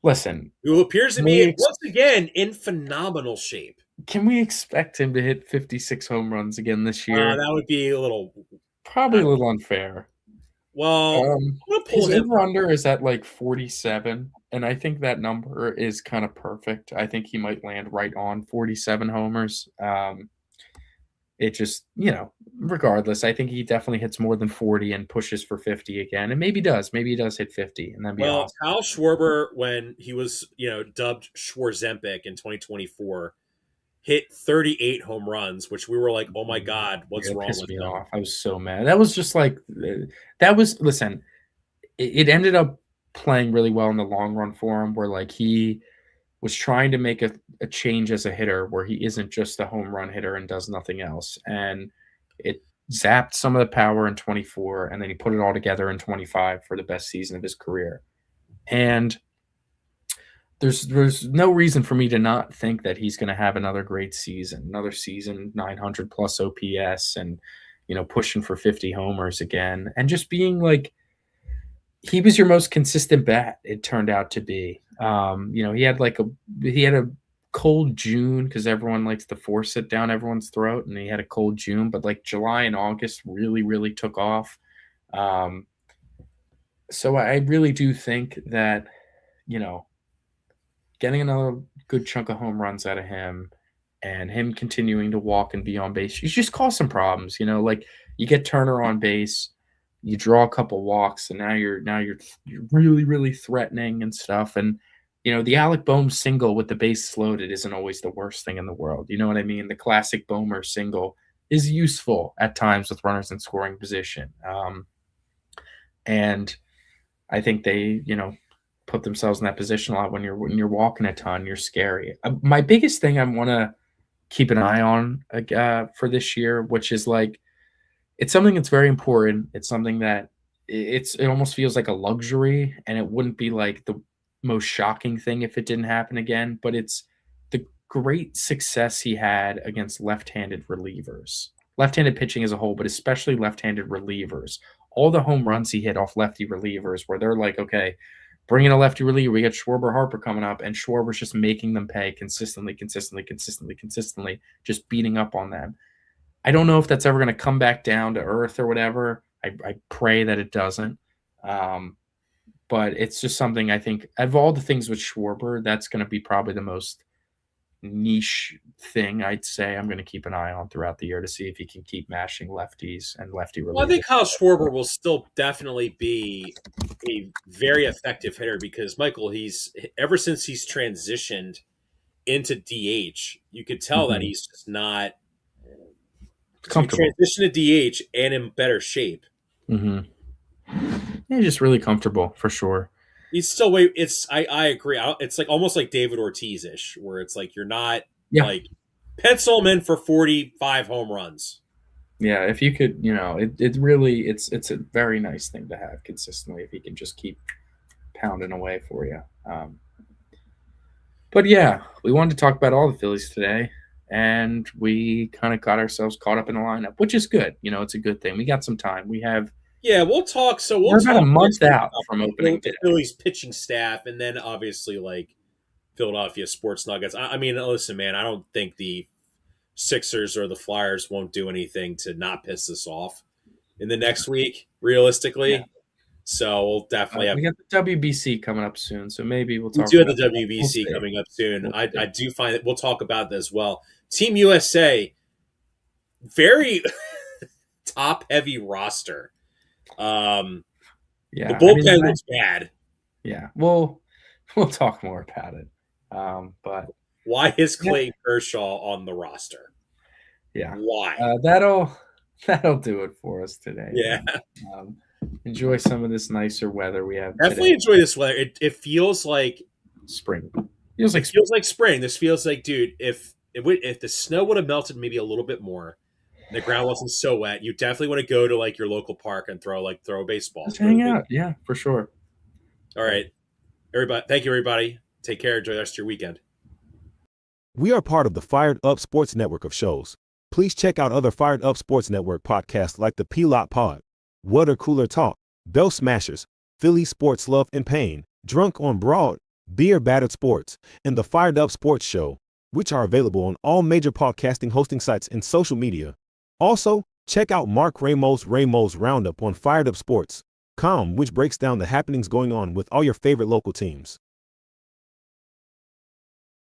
listen, who appears to be once again in phenomenal shape. Can we expect him to hit 56 home runs again this year? That would be probably a little unfair. Well, his over-under is at like 47, and I think that number is kind of perfect. I think he might land right on 47 homers. It just, regardless, I think he definitely hits more than 40 and pushes for 50 again, and maybe he does hit 50, and then be awesome. Kyle Schwarber, when he was, dubbed Schwarzempic in 2024, hit 38 home runs, which we were like, oh my God, what's wrong with him? I was so mad. That was just like, listen, it ended up playing really well in the long run for him, where like he was trying to make a change as a hitter, where he isn't just a home run hitter and does nothing else. And it zapped some of the power in 24, and then he put it all together in 25 for the best season of his career. And there's no reason for me to not think that he's going to have another great season, 900 plus OPS, and pushing for 50 homers again, and just being like, he was your most consistent bat. It turned out to be. He had a cold June, because everyone likes to force it down everyone's throat, and he had a cold June, but like July and August really, really took off. So I really do think that getting another good chunk of home runs out of him, and him continuing to walk and be on base, he's just caused some problems. Like You get Turner on base, you draw a couple walks, and now you're really, really threatening and stuff. And the Alec Bohm single with the bases loaded isn't always the worst thing in the world. You know what I mean? The classic Bohmer single is useful at times with runners in scoring position. And I think they, put themselves in that position a lot when you're walking a ton. You're scary. My biggest thing I want to keep an eye on for this year, which is like, it's something that's very important. It's something that it almost feels like a luxury, and it wouldn't be like the most shocking thing if it didn't happen again. But it's the great success he had against left-handed relievers, left-handed pitching as a whole, but especially left-handed relievers. All the home runs he hit off lefty relievers, where they're like, okay, bring in a lefty reliever. We got Schwarber Harper coming up, and Schwarber's just making them pay consistently, just beating up on them. I don't know if that's ever going to come back down to earth or whatever. I pray that it doesn't. But it's just something I think, of all the things with Schwarber, that's going to be probably the most niche thing I'd say I'm going to keep an eye on throughout the year to see if he can keep mashing lefties and lefty relievers. Well, I think Kyle Schwarber will still definitely be a very effective hitter because, Michael, he's ever since he's transitioned into DH, you could tell that he's just not comfortable. Transition to DH and in better shape. Yeah, just really comfortable for sure. He's still I agree. It's like almost like David Ortiz-ish, where it's like you're not like pencil him in for 45 home runs. Yeah, if you could, it really it's a very nice thing to have consistently if he can just keep pounding away for you. But yeah, we wanted to talk about all the Phillies today, and we kind of got ourselves caught up in the lineup, which is good. It's a good thing. We got some time. We have. Yeah, we'll talk. So we're about a month out from opening day. The Phillies pitching staff, and then obviously like Philadelphia sports nuggets. I mean, listen, man, I don't think the Sixers or the Flyers won't do anything to not piss us off in the next week, realistically. Yeah. So we'll definitely have. We got the WBC coming up soon, so maybe we'll talk. We do have the WBC coming up soon. I do find that we'll talk about that as well. Team USA, very top heavy roster. The bullpen looks bad. Yeah, we'll talk more about it. But why is Clayton Kershaw on the roster? Yeah, why? That'll do it for us today. Yeah. Enjoy some of this nicer weather we have. Definitely enjoy this weather. It feels like spring. Feels like spring. This feels like, dude, if the snow would have melted maybe a little bit more, and the ground wasn't so wet, you definitely want to go to like your local park and throw a baseball. Just hang out. Yeah, for sure. All right. Everybody, thank you, everybody. Take care. Enjoy the rest of your weekend. We are part of the Fired Up Sports Network of shows. Please check out other Fired Up Sports Network podcasts like the P-Lot Water Cooler Talk, Bell Smashers, Philly Sports Love and Pain, Drunk on Broad, Beer Battered Sports, and the Fired Up Sports Show, which are available on all major podcasting hosting sites and social media. Also, check out Mark Ramos' Roundup on firedupsports.com, which breaks down the happenings going on with all your favorite local teams.